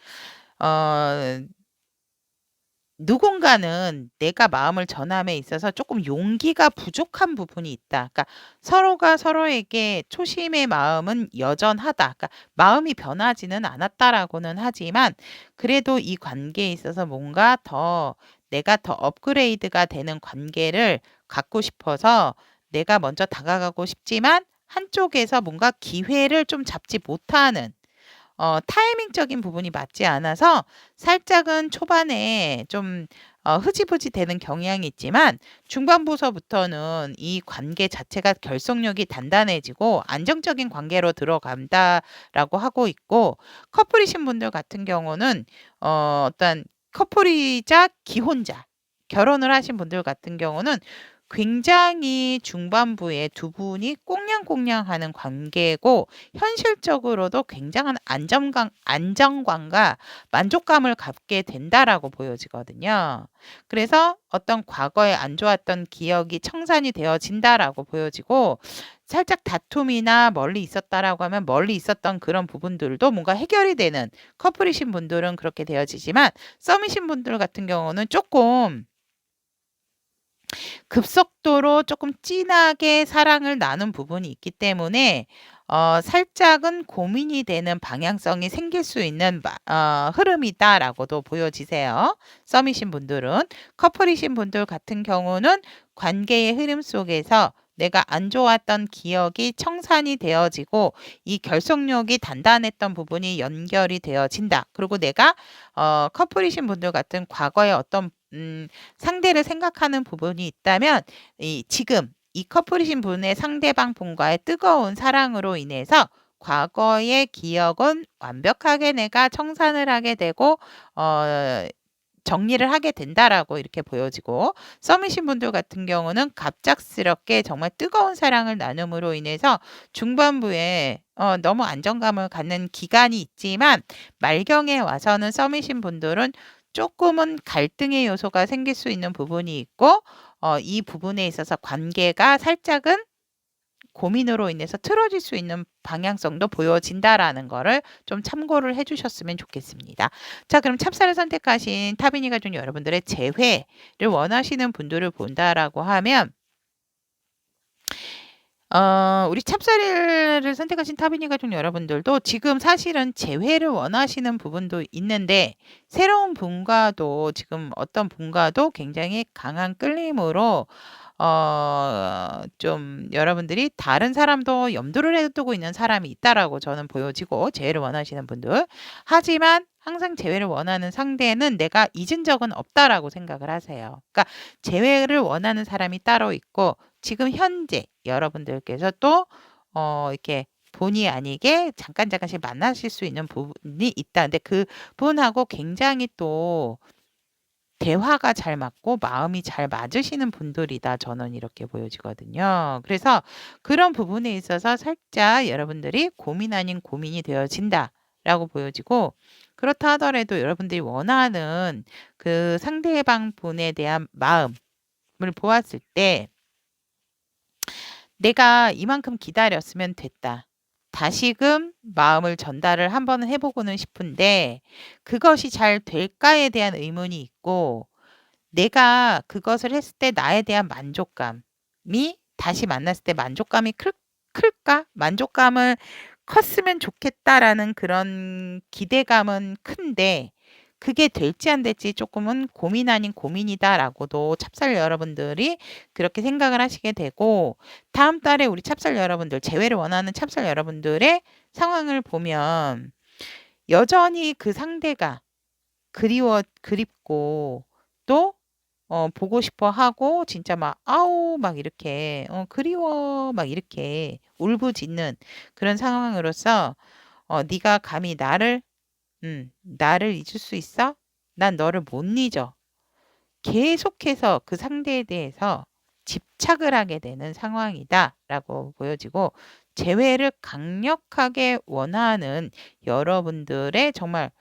누군가는 내가 마음을 전함에 있어서 조금 용기가 부족한 부분이 있다. 그러니까 서로가 서로에게 초심의 마음은 여전하다. 그러니까 마음이 변하지는 않았다라고는 하지만 그래도 이 관계에 있어서 뭔가 더 내가 더 업그레이드가 되는 관계를 갖고 싶어서 내가 먼저 다가가고 싶지만 한쪽에서 뭔가 기회를 좀 잡지 못하는 타이밍적인 부분이 맞지 않아서 살짝은 초반에 좀 흐지부지 되는 경향이 있지만 중반부서부터는 이 관계 자체가 결속력이 단단해지고 안정적인 관계로 들어간다라고 하고 있고, 커플이신 분들 같은 경우는 어떤 커플이자 기혼자, 결혼을 하신 분들 같은 경우는 굉장히 중반부에 두 분이 꽁냥꽁냥하는 관계고, 현실적으로도 굉장한 안정감과 만족감을 갖게 된다라고 보여지거든요. 그래서 어떤 과거에 안 좋았던 기억이 청산이 되어진다라고 보여지고, 살짝 다툼이나 멀리 있었다라고 하면 멀리 있었던 그런 부분들도 뭔가 해결이 되는, 커플이신 분들은 그렇게 되어지지만 썸이신 분들 같은 경우는 조금 급속도로 조금 진하게 사랑을 나눈 부분이 있기 때문에 살짝은 고민이 되는 방향성이 생길 수 있는 흐름이다라고도 보여지세요. 썸이신 분들은. 커플이신 분들 같은 경우는 관계의 흐름 속에서 내가 안 좋았던 기억이 청산이 되어지고 이 결속력이 단단했던 부분이 연결이 되어진다. 그리고 내가 커플이신 분들 같은 과거에 어떤 상대를 생각하는 부분이 있다면 지금 이 커플이신 분의 상대방 분과의 뜨거운 사랑으로 인해서 과거의 기억은 완벽하게 내가 청산을 하게 되고 정리를 하게 된다라고 이렇게 보여지고, 썸이신 분들 같은 경우는 갑작스럽게 정말 뜨거운 사랑을 나눔으로 인해서 중반부에 너무 안정감을 갖는 기간이 있지만 말경에 와서는 썸이신 분들은 조금은 갈등의 요소가 생길 수 있는 부분이 있고 이 부분에 있어서 관계가 살짝은 고민으로 인해서 틀어질 수 있는 방향성도 보여진다라는 거를 좀 참고를 해주셨으면 좋겠습니다. 자, 그럼 찹쌀을 선택하신 타비니 가족 여러분들의 재회를 원하시는 분들을 본다라고 하면 우리 찹쌀을 선택하신 타비니 가족 여러분들도 지금 사실은 재회를 원하시는 부분도 있는데 새로운 분과도 지금 어떤 분과도 굉장히 강한 끌림으로 좀 여러분들이 다른 사람도 염두를 두고 있는 사람이 있다라고 저는 보여지고, 재회를 원하시는 분들. 하지만 항상 재회를 원하는 상대는 내가 잊은 적은 없다라고 생각을 하세요. 그러니까 재회를 원하는 사람이 따로 있고 지금 현재 여러분들께서 또 이렇게 본의 아니게 잠깐씩 만나실 수 있는 부분이 있다. 근데 그 분하고 굉장히 또 대화가 잘 맞고 마음이 잘 맞으시는 분들이다. 저는 이렇게 보여지거든요. 그래서 그런 부분에 있어서 살짝 여러분들이 고민 아닌 고민이 되어진다라고 보여지고, 그렇다 하더라도 여러분들이 원하는 그 상대방 분에 대한 마음을 보았을 때 내가 이만큼 기다렸으면 됐다. 다시금 마음을 전달을 한번 해보고는 싶은데 그것이 잘 될까에 대한 의문이 있고, 내가 그것을 했을 때 나에 대한 만족감이 다시 만났을 때 만족감이 클까? 만족감을 컸으면 좋겠다라는 그런 기대감은 큰데 그게 될지 안 될지 조금은 고민 아닌 고민이다라고도 찹쌀 여러분들이 그렇게 생각을 하시게 되고, 다음 달에 우리 찹쌀 여러분들, 재회를 원하는 찹쌀 여러분들의 상황을 보면 여전히 그 상대가 그립고 또 보고 싶어 하고 진짜 막 아우 막 이렇게 그리워 막 이렇게 울부짖는 그런 상황으로서 네가 감히 나를 잊을 수 있어? 난 너를 못 잊어. 계속해서 그 상대에 대해서 집착을 하게 되는 상황이다라고 보여지고, 재회를 강력하게 원하는 여러분들의 정말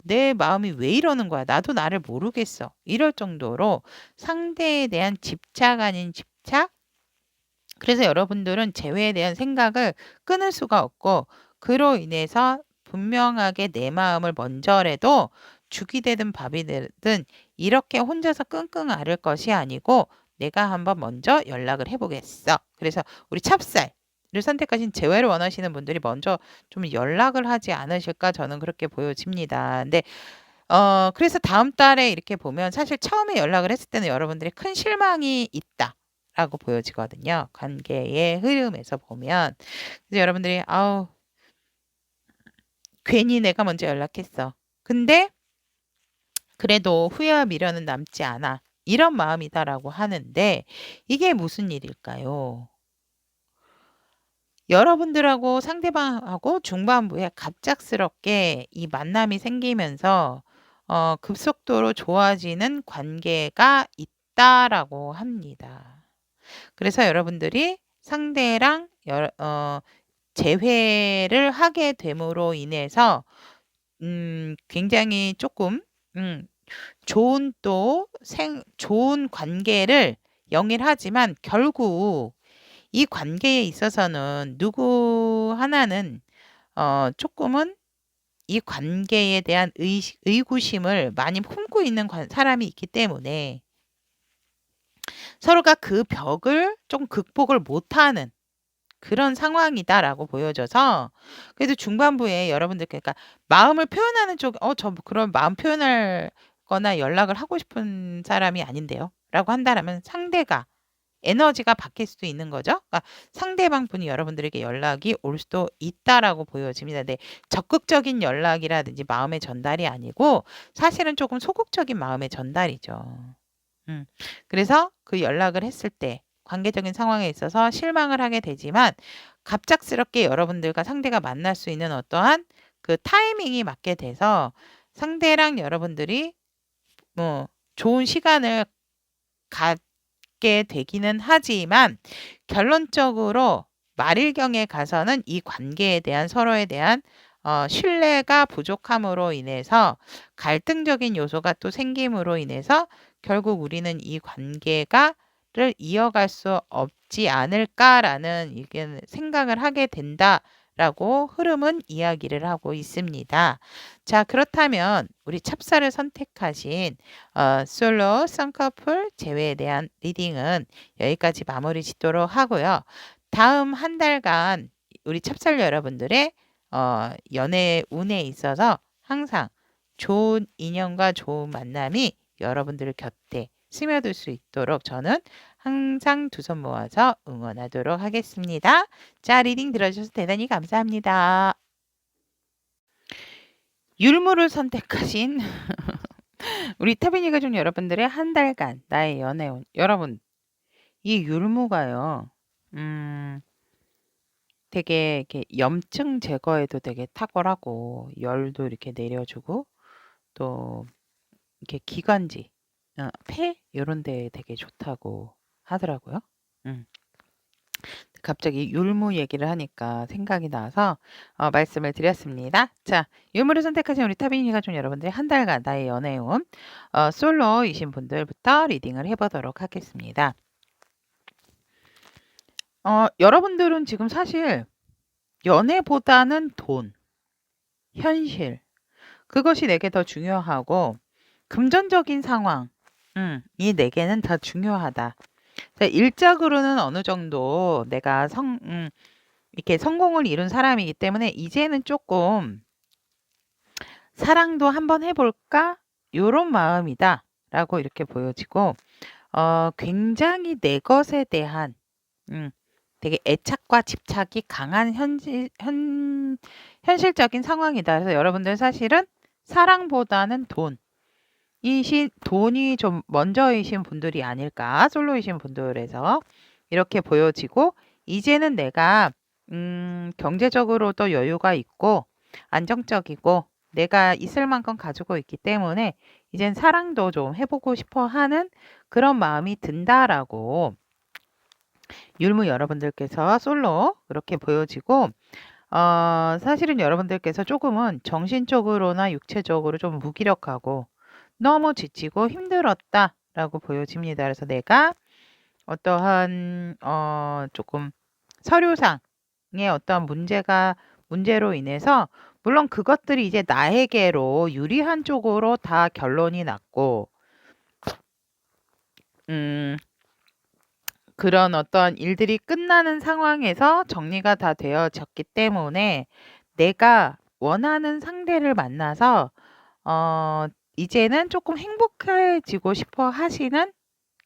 내 마음이 왜 이러는 거야? 나도 나를 모르겠어. 이럴 정도로 상대에 대한 집착 아닌 집착? 그래서 여러분들은 재회에 대한 생각을 끊을 수가 없고, 그로 인해서 분명하게 내 마음을 먼저라도 죽이 되든 밥이 되든 이렇게 혼자서 끙끙 앓을 것이 아니고 내가 한번 먼저 연락을 해보겠어. 그래서 우리 찹쌀을 선택하신 재회를 원하시는 분들이 먼저 좀 연락을 하지 않으실까 저는 그렇게 보여집니다. 근데 그래서 다음 달에 이렇게 보면 사실 처음에 연락을 했을 때는 여러분들이 큰 실망이 있다라고 보여지거든요. 관계의 흐름에서 보면. 그래서 여러분들이 아우 괜히 내가 먼저 연락했어. 근데 그래도 후회와 미련은 남지 않아. 이런 마음이다라고 하는데 이게 무슨 일일까요? 여러분들하고 상대방하고 중반부에 갑작스럽게 이 만남이 생기면서 급속도로 좋아지는 관계가 있다라고 합니다. 그래서 여러분들이 상대랑 재회를 하게 됨으로 인해서 굉장히 조금 좋은 관계를 영위하지만 결국 이 관계에 있어서는 누구 하나는 조금은 이 관계에 대한 의구심을 많이 품고 있는 사람이 있기 때문에 서로가 그 벽을 좀 극복을 못하는 그런 상황이다라고 보여져서, 그래도 중반부에 여러분들 그러니까 마음을 표현하는 쪽 저 그런 마음 표현할 거나 연락을 하고 싶은 사람이 아닌데요 라고 한다라면 상대가 에너지가 바뀔 수도 있는 거죠. 그러니까 상대방 분이 여러분들에게 연락이 올 수도 있다라고 보여집니다. 네, 적극적인 연락이라든지 마음의 전달이 아니고 사실은 조금 소극적인 마음의 전달이죠. 그래서 그 연락을 했을 때 관계적인 상황에 있어서 실망을 하게 되지만 갑작스럽게 여러분들과 상대가 만날 수 있는 어떠한 그 타이밍이 맞게 돼서 상대랑 여러분들이 뭐 좋은 시간을 갖게 되기는 하지만 결론적으로 말일경에 가서는 이 관계에 대한 서로에 대한 신뢰가 부족함으로 인해서 갈등적인 요소가 또 생김으로 인해서 결국 우리는 이 관계가를 이어갈 수 없지 않을까라는 이게 생각을 하게 된다라고 흐름은 이야기를 하고 있습니다. 자, 그렇다면 우리 찹쌀을 선택하신 솔로 쌍꺼풀 제외에 대한 리딩은 여기까지 마무리 짓도록 하고요. 다음 한 달간 우리 찹쌀 여러분들의 연애 운에 있어서 항상 좋은 인연과 좋은 만남이 여러분들 곁에 스며들 수 있도록 저는 항상 두 손 모아서 응원하도록 하겠습니다. 자, 리딩 들어주셔서 대단히 감사합니다. 율무를 선택하신 우리 타비니 가족 여러분들의 한 달간 나의 연애운 여러분, 이 율무가요. 되게 이렇게 염증 제거에도 되게 탁월하고 열도 이렇게 내려주고 또 이렇게 기관지, 폐 이런 데에 되게 좋다고 하더라고요. 갑자기 율무 얘기를 하니까 생각이 나서 말씀을 드렸습니다. 자, 율무를 선택하신 우리 타비니 가족 여러분들 한 달간 나의 연애운 솔로이신 분들부터 리딩을 해보도록 하겠습니다. 여러분들은 지금 사실 연애보다는 돈, 현실, 그것이 내게 더 중요하고 금전적인 상황, 이 네 개는 다 중요하다. 일적으로는 어느 정도 내가 이렇게 성공을 이룬 사람이기 때문에 이제는 조금 사랑도 한번 해볼까? 요런 마음이다. 라고 이렇게 보여지고, 굉장히 내 것에 대한, 되게 애착과 집착이 강한 현실적인 상황이다. 그래서 여러분들 사실은 사랑보다는 돈이 좀 먼저이신 분들이 아닐까, 솔로이신 분들에서 이렇게 보여지고, 이제는 내가 경제적으로도 여유가 있고 안정적이고 내가 있을 만큼 가지고 있기 때문에 이젠 사랑도 좀 해보고 싶어 하는 그런 마음이 든다라고 율무 여러분들께서 솔로 그렇게 보여지고, 사실은 여러분들께서 조금은 정신적으로나 육체적으로 좀 무기력하고 너무 지치고 힘들었다라고 보여집니다. 그래서 내가 어떠한 조금 서류상의 어떠한 문제로 인해서 물론 그것들이 이제 나에게로 유리한 쪽으로 다 결론이 났고 그런 어떤 일들이 끝나는 상황에서 정리가 다 되어졌기 때문에 내가 원하는 상대를 만나서 이제는 조금 행복해지고 싶어 하시는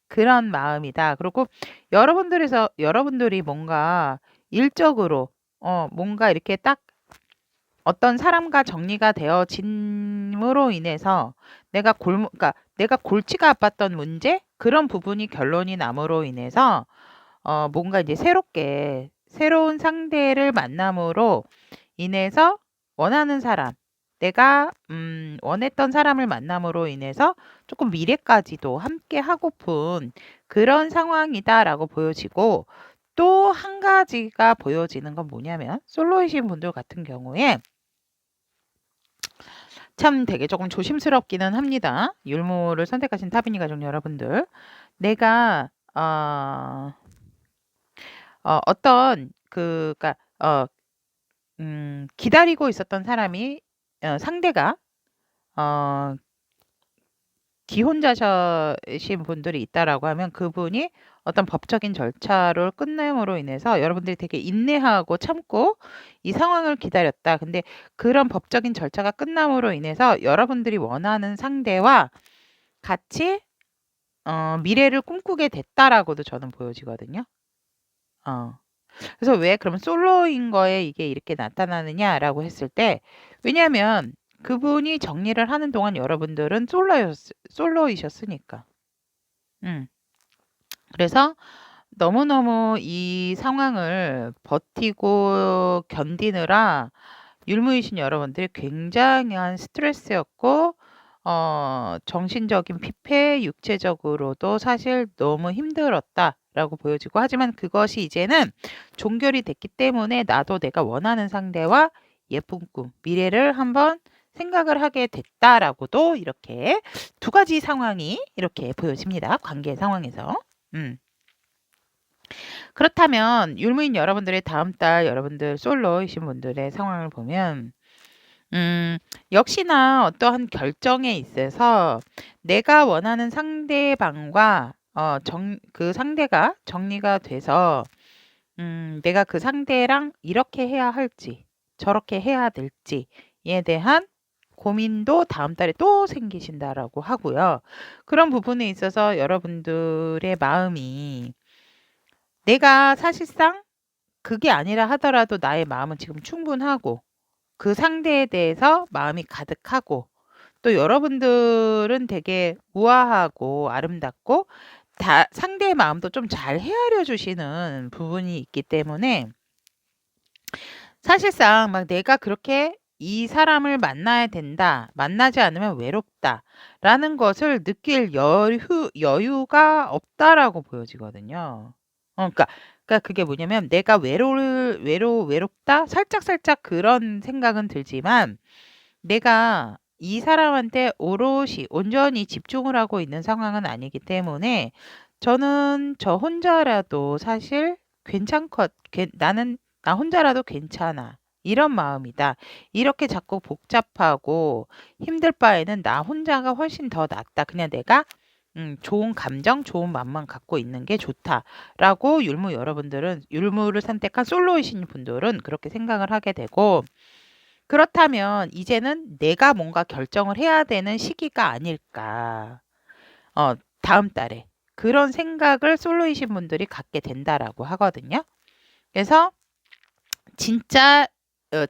그런 마음이다. 그리고 여러분들이 뭔가 일적으로 뭔가 이렇게 딱 어떤 사람과 정리가 되어짐으로 인해서 그러니까 내가 골치가 아팠던 문제 그런 부분이 결론이 남으로 인해서 뭔가 이제 새로운 상대를 만남으로 인해서 원하는 사람, 내가 원했던 사람을 만남으로 인해서 조금 미래까지도 함께 하고픈 그런 상황이다라고 보여지고, 또 한 가지가 보여지는 건 뭐냐면 솔로이신 분들 같은 경우에 참 되게 조금 조심스럽기는 합니다. 율무를 선택하신 타비니 가족 여러분들, 내가 어떤 그니까 기다리고 있었던 사람이 상대가 기혼자신 분들이 있다라고 하면 그분이 어떤 법적인 절차를 끝냄으로 인해서 여러분들이 되게 인내하고 참고 이 상황을 기다렸다. 근데 그런 법적인 절차가 끝남으로 인해서 여러분들이 원하는 상대와 같이 미래를 꿈꾸게 됐다라고도 저는 보여지거든요. 그래서 왜 그러면 솔로인 거에 이게 이렇게 나타나느냐라고 했을 때, 왜냐하면 그분이 정리를 하는 동안 여러분들은 솔로이셨으니까. 그래서 너무너무 이 상황을 버티고 견디느라 율무이신 여러분들이 굉장한 스트레스였고, 정신적인 피폐, 육체적으로도 사실 너무 힘들었다라고 보여지고, 하지만 그것이 이제는 종결이 됐기 때문에 나도 내가 원하는 상대와 예쁜 꿈, 미래를 한번 생각을 하게 됐다라고도 이렇게 두 가지 상황이 이렇게 보여집니다. 관계 상황에서. 그렇다면 율무인 여러분들의 다음 달 여러분들 솔로이신 분들의 상황을 보면 역시나 어떠한 결정에 있어서 내가 원하는 상대방과 그 상대가 정리가 돼서 내가 그 상대랑 이렇게 해야 할지 저렇게 해야 될지에 대한 고민도 다음 달에 또 생기신다라고 하고요. 그런 부분에 있어서 여러분들의 마음이 내가 사실상 그게 아니라 하더라도 나의 마음은 지금 충분하고 그 상대에 대해서 마음이 가득하고 또 여러분들은 되게 우아하고 아름답고 상대의 마음도 좀 잘 헤아려 주시는 부분이 있기 때문에 사실상 막 내가 그렇게 이 사람을 만나야 된다, 만나지 않으면 외롭다라는 것을 느낄 여유가 없다라고 보여지거든요. 그러니까 그게 뭐냐면 내가 외롭다? 살짝 그런 생각은 들지만 내가 이 사람한테 오롯이 온전히 집중을 하고 있는 상황은 아니기 때문에 저는 저 혼자라도 사실 나는 나 혼자라도 괜찮아. 이런 마음이다. 이렇게 자꾸 복잡하고 힘들 바에는 나 혼자가 훨씬 더 낫다. 그냥 내가 좋은 감정, 좋은 마음만 갖고 있는 게 좋다라고 율무를 선택한 솔로이신 분들은 그렇게 생각을 하게 되고, 그렇다면 이제는 내가 뭔가 결정을 해야 되는 시기가 아닐까. 다음 달에 그런 생각을 솔로이신 분들이 갖게 된다라고 하거든요. 그래서 진짜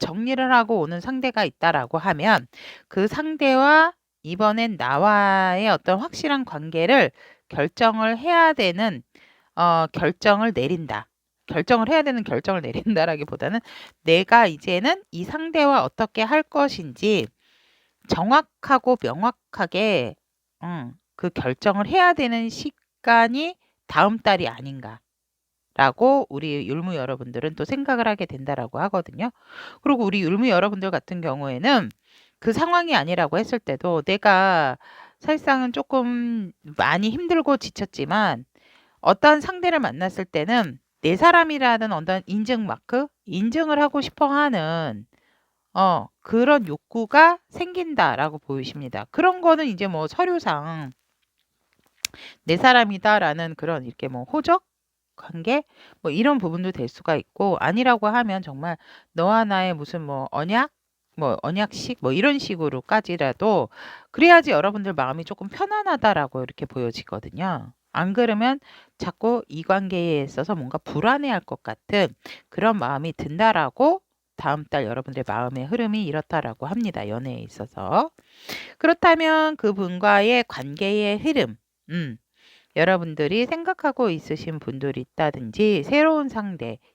정리를 하고 오는 상대가 있다라고 하면 그 상대와 이번엔 나와의 어떤 확실한 관계를 결정을 해야 되는 결정을 내린다. 결정을 해야 되는 결정을 내린다라기보다는 내가 이제는 이 상대와 어떻게 할 것인지 정확하고 명확하게 그 결정을 해야 되는 시간이 다음 달이 아닌가. 라고 우리 율무 여러분들은 또 생각을 하게 된다라고 하거든요. 그리고 우리 율무 여러분들 같은 경우에는 그 상황이 아니라고 했을 때도 내가 사실상은 조금 많이 힘들고 지쳤지만 어떤 상대를 만났을 때는 내 사람이라는 어떤 인증을 하고 싶어 하는 그런 욕구가 생긴다라고 보이십니다. 그런 거는 이제 뭐 서류상 내 사람이다라는 그런 이렇게 뭐 호적 관계 뭐 이런 부분도 될 수가 있고, 아니라고 하면 정말 너와 나의 무슨 뭐 언약식 뭐 이런 식으로까지라도 그래야지 여러분들 마음이 조금 편안하다라고 이렇게 보여지거든요. 안 그러면 자꾸 이 관계에 있어서 뭔가 불안해할 것 같은 그런 마음이 든다라고 다음 달 여러분들의 마음의 흐름이 이렇다라고 합니다. 연애에 있어서. 그렇다면 그분과의 관계의 흐름, 여러분들이 생각하고 있으신 분들이 있다든지 새로운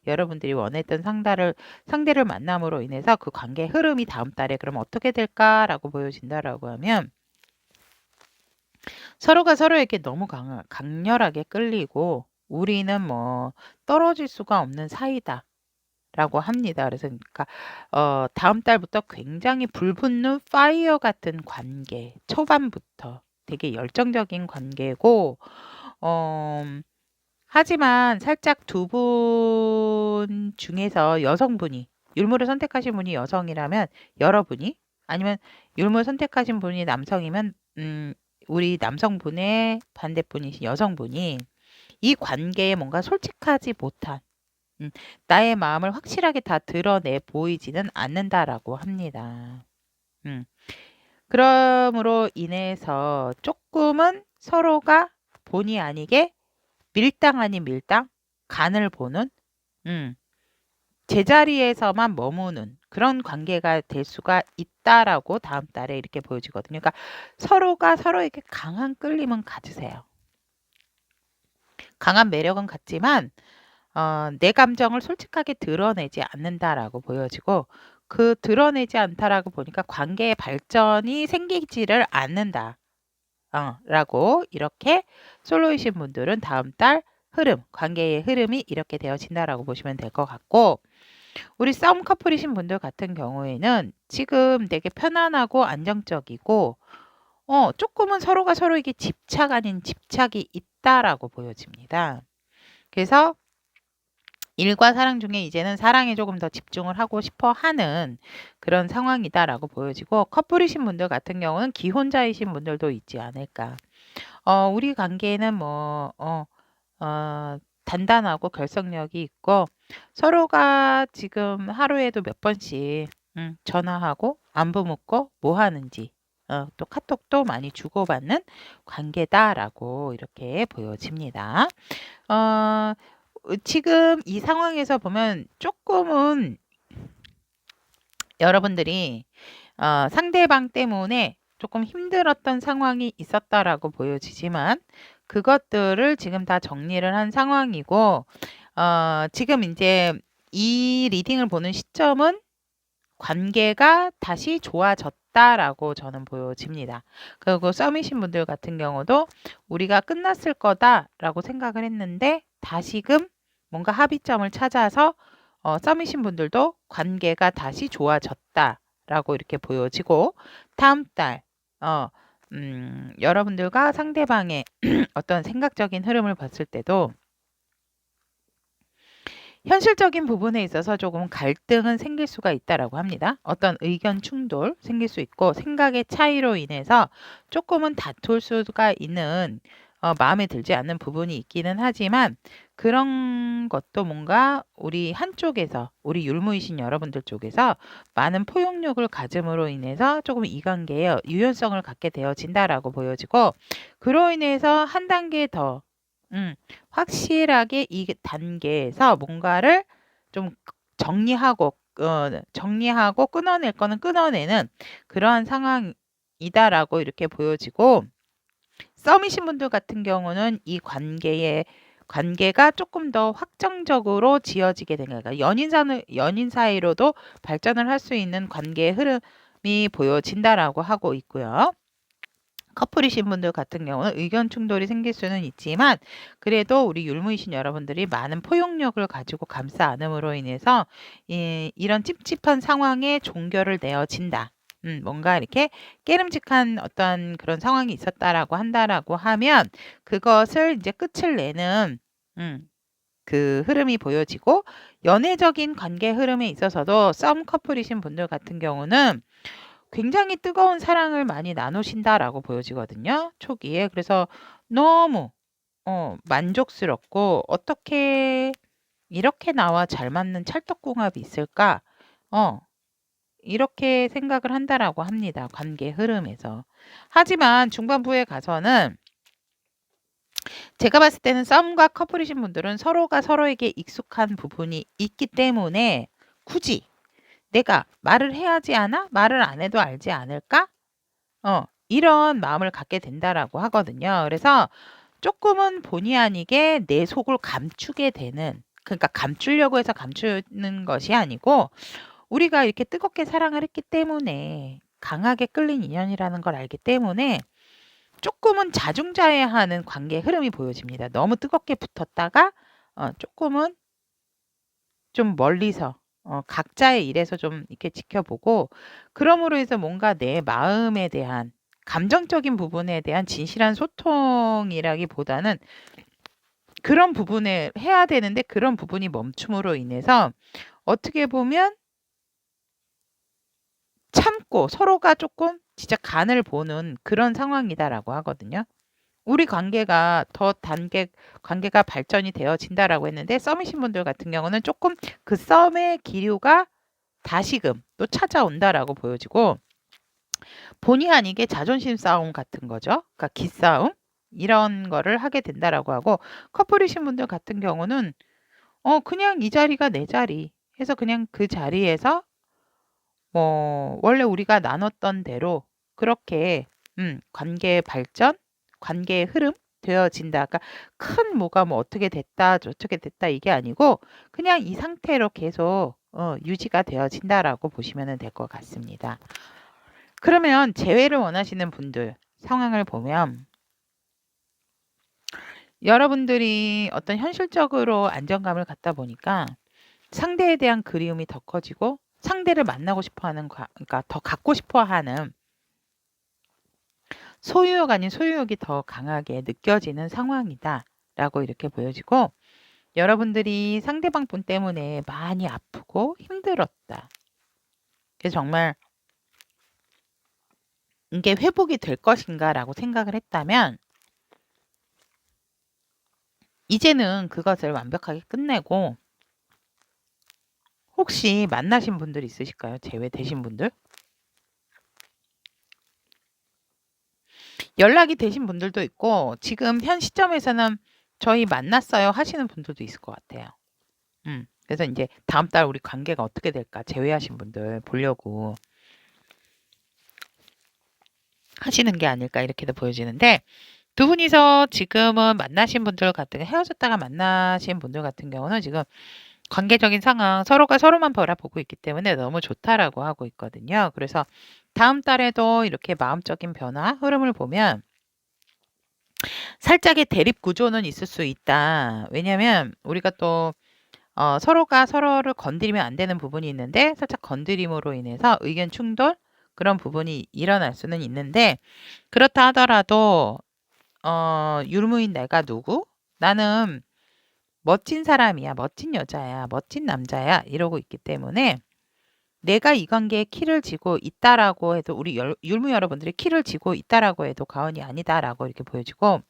여러분들이 원했던 상대를 만남으로 인해서 그 관계 흐름이 다음 달에 그럼 어떻게 될까라고 보여진다라고 하면 서로가 서로에게 너무 강렬하게 끌리고 우리는 뭐 떨어질 수가 없는 사이다. 라고 합니다. 그래서 그러니까 다음 달부터 굉장히 불붙는 파이어 같은 관계, 초반부터 되게 열정적인 관계고, 하지만 살짝 두 분 중에서 율무를 선택하신 분이 여성이라면 여러분이, 아니면 율무를 선택하신 분이 남성이면 우리 남성분의 반대분이신 여성분이 이 관계에 뭔가 솔직하지 못한 나의 마음을 확실하게 다 드러내 보이지는 않는다라고 합니다. 그러므로 인해서 조금은 서로가 본의 아니게 밀당 아닌 밀당, 간을 보는, 제자리에서만 머무는 그런 관계가 될 수가 있다라고 다음 달에 이렇게 보여지거든요. 그러니까 서로가 서로에게 강한 끌림은 가지세요. 강한 매력은 같지만 내 감정을 솔직하게 드러내지 않는다라고 보여지고, 그 드러내지 않다라고 보니까 관계의 발전이 생기지를 않는다. 라고 이렇게 솔로이신 분들은 다음 달 흐름, 관계의 흐름이 이렇게 되어진다라고 보시면 될 것 같고, 우리 썸 커플이신 분들 같은 경우에는 지금 되게 편안하고 안정적이고, 조금은 서로가 서로에게 집착 아닌 집착이 있다라고 보여집니다. 그래서 일과 사랑 중에 이제는 사랑에 조금 더 집중을 하고 싶어 하는 그런 상황이다라고 보여지고, 커플이신 분들 같은 경우는 기혼자이신 분들도 있지 않을까. 우리 관계는 단단하고 결속력이 있고, 서로가 지금 하루에도 몇 번씩 전화하고 안부 묻고 뭐 하는지, 또 카톡도 많이 주고받는 관계다라고 이렇게 보여집니다. 지금 이 상황에서 보면 조금은 여러분들이 상대방 때문에 조금 힘들었던 상황이 있었다라고 보여지지만, 그것들을 지금 다 정리를 한 상황이고, 지금 이제 이 리딩을 보는 시점은 관계가 다시 좋아졌다라고 저는 보여집니다. 그리고 썸이신 분들 같은 경우도 우리가 끝났을 거다라고 생각을 했는데 다시금 뭔가 합의점을 찾아서 썸이신 분들도 관계가 다시 좋아졌다라고 이렇게 보여지고, 다음 달 여러분들과 상대방의 어떤 생각적인 흐름을 봤을 때도 현실적인 부분에 있어서 조금 갈등은 생길 수가 있다라고 합니다. 어떤 의견 충돌 생길 수 있고, 생각의 차이로 인해서 조금은 다툴 수가 있는, 마음에 들지 않는 부분이 있기는 하지만, 그런 것도 뭔가 우리 한쪽에서, 우리 율무이신 여러분들 쪽에서 많은 포용력을 가짐으로 인해서 조금 이 관계에 유연성을 갖게 되어진다라고 보여지고, 그로 인해서 한 단계 더 확실하게 이 단계에서 뭔가를 좀 정리하고 끊어낼 거는 끊어내는 그러한 상황이다라고 이렇게 보여지고, 썸이신 분들 같은 경우는 이 관계가 조금 더 확정적으로 지어지게 된 거예요. 그러니까 연인 사이로도 발전을 할 수 있는 관계의 흐름이 보여진다라고 하고 있고요. 커플이신 분들 같은 경우는 의견 충돌이 생길 수는 있지만, 그래도 우리 율무이신 여러분들이 많은 포용력을 가지고 감싸 안음으로 인해서 이런 찝찝한 상황에 종결을 내어진다. 뭔가 이렇게 깨름직한 어떤 그런 상황이 있었다라고 한다라고 하면 그것을 이제 끝을 내는 그 흐름이 보여지고, 연애적인 관계 흐름에 있어서도 썸 커플이신 분들 같은 경우는 굉장히 뜨거운 사랑을 많이 나누신다라고 보여지거든요, 초기에. 그래서 너무 만족스럽고, 어떻게 이렇게 나와 잘 맞는 찰떡궁합이 있을까? 이렇게 생각을 한다라고 합니다, 관계 흐름에서. 하지만 중반부에 가서는 제가 봤을 때는 썸과 커플이신 분들은 서로가 서로에게 익숙한 부분이 있기 때문에 굳이 내가 말을 해야지 않아? 말을 안 해도 알지 않을까? 이런 마음을 갖게 된다라고 하거든요. 그래서 조금은 본의 아니게 내 속을 감추게 되는, 그러니까 감추려고 해서 감추는 것이 아니고, 우리가 이렇게 뜨겁게 사랑을 했기 때문에, 강하게 끌린 인연이라는 걸 알기 때문에 조금은 자중자애하는 관계 흐름이 보여집니다. 너무 뜨겁게 붙었다가 조금은 좀 멀리서 각자의 일에서 좀 이렇게 지켜보고, 그러므로 해서 뭔가 내 마음에 대한 감정적인 부분에 대한 진실한 소통이라기보다는 그런 부분을 해야 되는데 그런 부분이 멈춤으로 인해서 어떻게 보면 참고 서로가 조금 진짜 간을 보는 그런 상황이다라고 하거든요. 우리 관계가 발전이 되어진다라고 했는데, 썸이신 분들 같은 경우는 조금 그 썸의 기류가 다시금 또 찾아온다라고 보여지고, 본의 아니게 자존심 싸움 같은 거죠. 그러니까 기싸움. 이런 거를 하게 된다라고 하고, 커플이신 분들 같은 경우는 그냥 이 자리가 내 자리 해서 그냥 그 자리에서 원래 우리가 나눴던 대로 그렇게 관계의 발전, 관계의 흐름 되어진다. 그러니까 큰 뭐가 뭐 어떻게 됐다, 저렇게 됐다 이게 아니고 그냥 이 상태로 계속 유지가 되어진다라고 보시면 될 것 같습니다. 그러면 재회를 원하시는 분들 상황을 보면 여러분들이 어떤 현실적으로 안정감을 갖다 보니까 상대에 대한 그리움이 더 커지고 상대를 만나고 싶어 하는, 그러니까 더 갖고 싶어 하는 소유욕 아닌 소유욕이 더 강하게 느껴지는 상황이다라고 이렇게 보여지고, 여러분들이 상대방 분 때문에 많이 아프고 힘들었다. 그래서 정말 이게 회복이 될 것인가라고 생각을 했다면 이제는 그것을 완벽하게 끝내고, 혹시 만나신 분들 있으실까요? 제외되신 분들? 연락이 되신 분들도 있고 지금 현 시점에서는 저희 만났어요 하시는 분들도 있을 것 같아요. 그래서 이제 다음 달 우리 관계가 어떻게 될까 제외하신 분들 보려고 하시는 게 아닐까 이렇게도 보여지는데, 두 분이서 지금은 만나신 분들 같은 헤어졌다가 만나신 분들 같은 경우는 지금 관계적인 상황 서로가 서로만 바라보고 있기 때문에 너무 좋다라고 하고 있거든요. 그래서 다음 달에도 이렇게 마음적인 변화 흐름을 보면 살짝의 대립 구조는 있을 수 있다. 왜냐면 우리가 또 서로가 서로를 건드리면 안 되는 부분이 있는데 살짝 건드림으로 인해서 의견 충돌 그런 부분이 일어날 수는 있는데, 그렇다 하더라도 유무인 내가 누구? 나는 멋진 사람이야, 멋진 여자야, 멋진 남자야 이러고 있기 때문에 내가 이 관계에 키를 쥐고 있다라고 해도 우리 율무 여러분들이 키를 쥐고 있다라고 해도 과언이 아니다라고 이렇게 보여지고,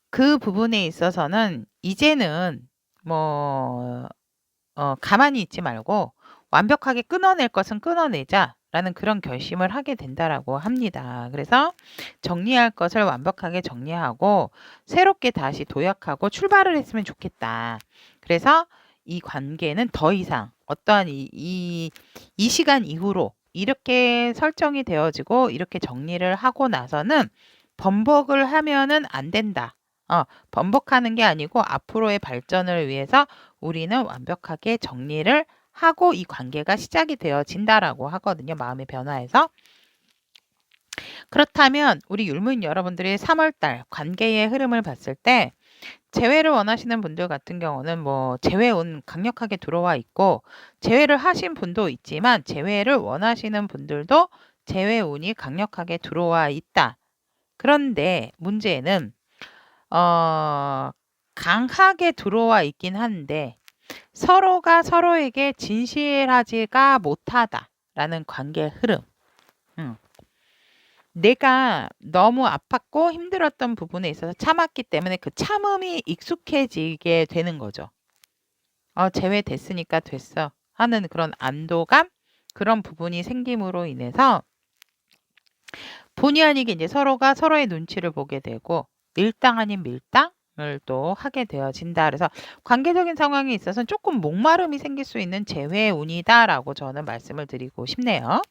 그 부분에 있어서는 이제는 뭐 가만히 있지 말고 완벽하게 끊어낼 것은 끊어내자라는 그런 결심을 하게 된다라고 합니다. 그래서 정리할 것을 완벽하게 정리하고 새롭게 다시 도약하고 출발을 했으면 좋겠다. 그래서 이 관계는 더 이상 어떠한 이 시간 이후로 이렇게 설정이 되어지고 이렇게 정리를 하고 나서는 번복을 하면은 안 된다. 번복하는 게 아니고 앞으로의 발전을 위해서 우리는 완벽하게 정리를 하고 이 관계가 시작이 되어진다라고 하거든요. 마음의 변화에서. 그렇다면 우리 율무인 여러분들이 3월달 관계의 흐름을 봤을 때 재회를 원하시는 분들 같은 경우는 뭐 재회운 강력하게 들어와 있고, 재회를 하신 분도 있지만 재회를 원하시는 분들도 재회운이 강력하게 들어와 있다. 그런데 문제는 강하게 들어와 있긴 한데 서로가 서로에게 진실하지가 못하다라는 관계의 흐름. 내가 너무 아팠고 힘들었던 부분에 있어서 참았기 때문에 그 참음이 익숙해지게 되는 거죠. 제외됐으니까 됐어 하는 그런 안도감, 그런 부분이 생김으로 인해서 본의 아니게 이제 서로가 서로의 눈치를 보게 되고 밀당 아닌 밀당을 또 하게 되어진다. 그래서 관계적인 상황에 있어서는 조금 목마름이 생길 수 있는 재회운이다라고 저는 말씀을 드리고 싶네요.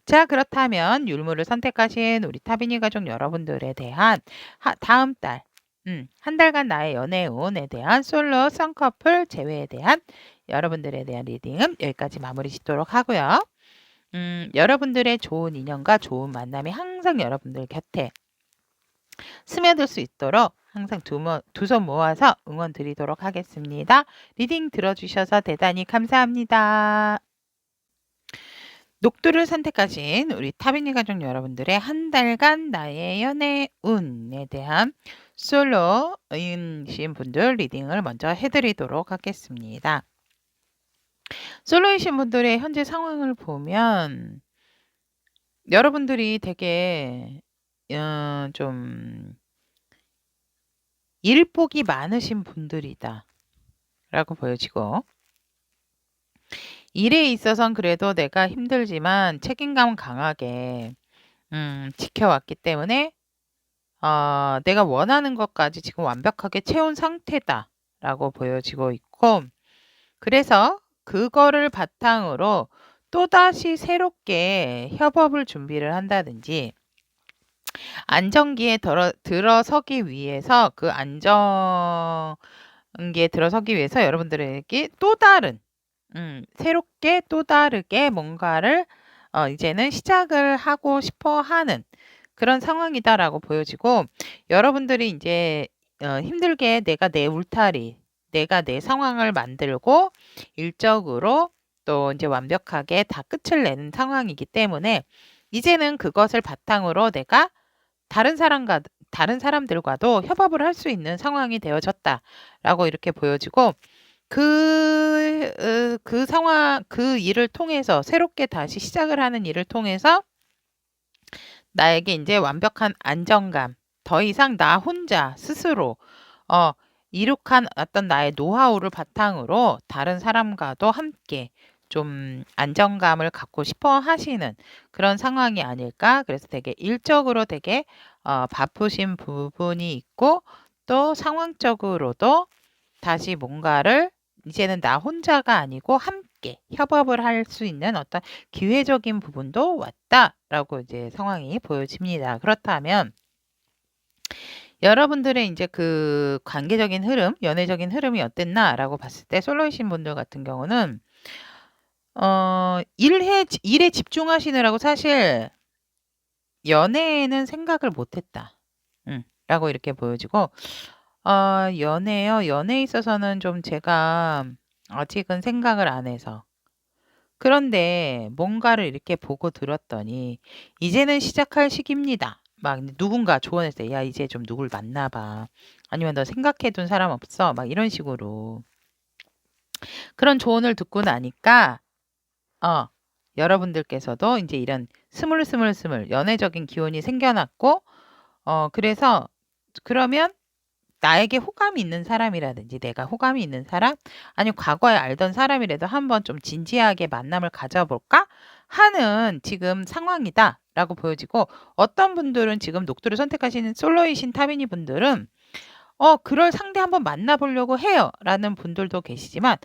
자, 그렇다면 율무를 선택하신 우리 타비니 가족 여러분들에 대한 다음 달, 한 달간 나의 연애운에 대한 솔로 쌍커플 재회에 대한 여러분들에 대한 리딩은 여기까지 마무리 짓도록 하고요. 여러분들의 좋은 인연과 좋은 만남이 항상 여러분들 곁에 스며들 수 있도록 항상 두 손 모아서 응원 드리도록 하겠습니다. 리딩 들어주셔서 대단히 감사합니다. 녹두를 선택하신 우리 타비니 가족 여러분들의 한 달간 나의 연애운에 대한 솔로이신 분들 리딩을 먼저 해드리도록 하겠습니다. 솔로이신 분들의 현재 상황을 보면 여러분들이 되게 좀 일복이 많으신 분들이다 라고 보여지고, 일에 있어서는 그래도 내가 힘들지만 책임감 강하게 지켜왔기 때문에 내가 원하는 것까지 지금 완벽하게 채운 상태다라고 보여지고 있고, 그래서 그거를 바탕으로 또다시 새롭게 협업을 준비를 한다든지, 안정기에 들어서기 위해서 그 안정기에 들어서기 위해서 여러분들에게 또 다른 새롭게 또 다르게 뭔가를 이제는 시작을 하고 싶어 하는 그런 상황이다라고 보여지고, 여러분들이 이제 힘들게 내가 내 울타리, 내가 내 상황을 만들고 일적으로 또 이제 완벽하게 다 끝을 내는 상황이기 때문에 이제는 그것을 바탕으로 내가 다른 사람들과도 협업을 할 수 있는 상황이 되어졌다라고 이렇게 보여지고, 그 상황, 그 일을 통해서 새롭게 다시 시작을 하는 일을 통해서 나에게 이제 완벽한 안정감, 더 이상 나 혼자 스스로 어, 이룩한 어떤 나의 노하우를 바탕으로 다른 사람과도 함께 좀 안정감을 갖고 싶어 하시는 그런 상황이 아닐까. 그래서 되게 일적으로 되게 바쁘신 부분이 있고, 또 상황적으로도 다시 뭔가를 이제는 나 혼자가 아니고 함께 협업을 할 수 있는 어떤 기회적인 부분도 왔다라고 이제 상황이 보여집니다. 그렇다면 여러분들의 이제 그 관계적인 흐름, 연애적인 흐름이 어땠나라고 봤을 때 솔로이신 분들 같은 경우는 일에 집중하시느라고 사실 연애에는 생각을 못했다. 라고 이렇게 보여지고, 연애요. 연애에 있어서는 좀 제가 아직은 생각을 안 해서. 그런데 뭔가를 이렇게 보고 들었더니 이제는 시작할 시기입니다. 막 누군가 조언했어요. 야, 이제 좀 누굴 만나봐. 아니면 너 생각해둔 사람 없어? 막 이런 식으로. 그런 조언을 듣고 나니까, 어, 여러분들께서도 이제 이런 스물스물스물 연애적인 기운이 생겨났고, 그래서 그러면 나에게 호감이 있는 사람이라든지 내가 호감이 있는 사람, 아니면 과거에 알던 사람이라도 한번 좀 진지하게 만남을 가져볼까 하는 지금 상황이다라고 보여지고, 어떤 분들은 지금 녹두를 선택하시는 솔로이신 타비니 분들은 그럴 상대 한번 만나보려고 해요 라는 분들도 계시지만,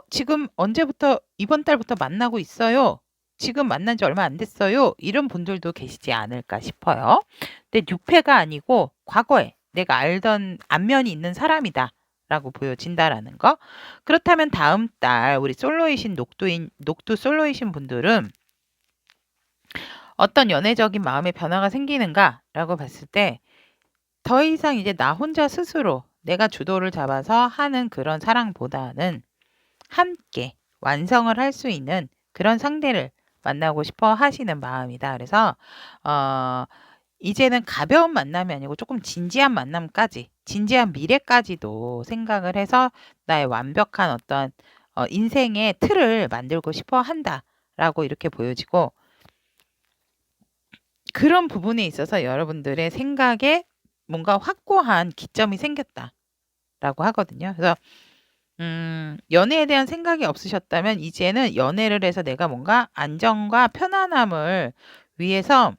지금 언제부터 이번 달부터 만나고 있어요, 지금 만난 지 얼마 안 됐어요, 이런 분들도 계시지 않을까 싶어요. 근데 뉴페가 아니고 과거에 내가 알던 안면이 있는 사람이다 라고 보여진다라는 거. 그렇다면 다음 달 우리 녹두 솔로이신 분들은 어떤 연애적인 마음의 변화가 생기는가 라고 봤을 때, 더 이상 이제 나 혼자 스스로 내가 주도를 잡아서 하는 그런 사랑보다는 함께 완성을 할 수 있는 그런 상대를 만나고 싶어 하시는 마음이다. 그래서 이제는 가벼운 만남이 아니고 조금 진지한 만남까지, 진지한 미래까지도 생각을 해서 나의 완벽한 어떤 인생의 틀을 만들고 싶어 한다라고 이렇게 보여지고, 그런 부분에 있어서 여러분들의 생각에 뭔가 확고한 기점이 생겼다라고 하거든요. 그래서 연애에 대한 생각이 없으셨다면 이제는 연애를 해서 내가 뭔가 안정과 편안함을 위해서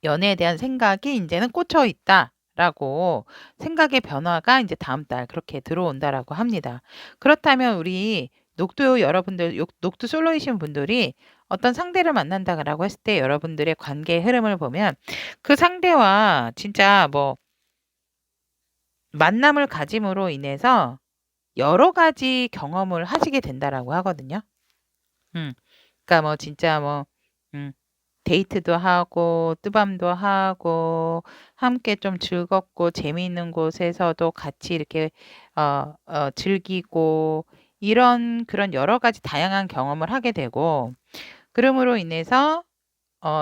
연애에 대한 생각이 이제는 꽂혀 있다라고, 생각의 변화가 이제 다음 달 그렇게 들어온다라고 합니다. 그렇다면 우리 녹두 여러분들, 녹두 솔로이신 분들이 어떤 상대를 만난다라고 했을 때 여러분들의 관계의 흐름을 보면 그 상대와 진짜 뭐 만남을 가짐으로 인해서 여러 가지 경험을 하시게 된다라고 하거든요. 음. 그러니까 뭐 진짜 뭐 음. 데이트도 하고 뜨밤도 하고 함께 좀 즐겁고 재미있는 곳에서도 같이 이렇게 즐기고, 이런 그런 여러 가지 다양한 경험을 하게 되고, 그러므로 인해서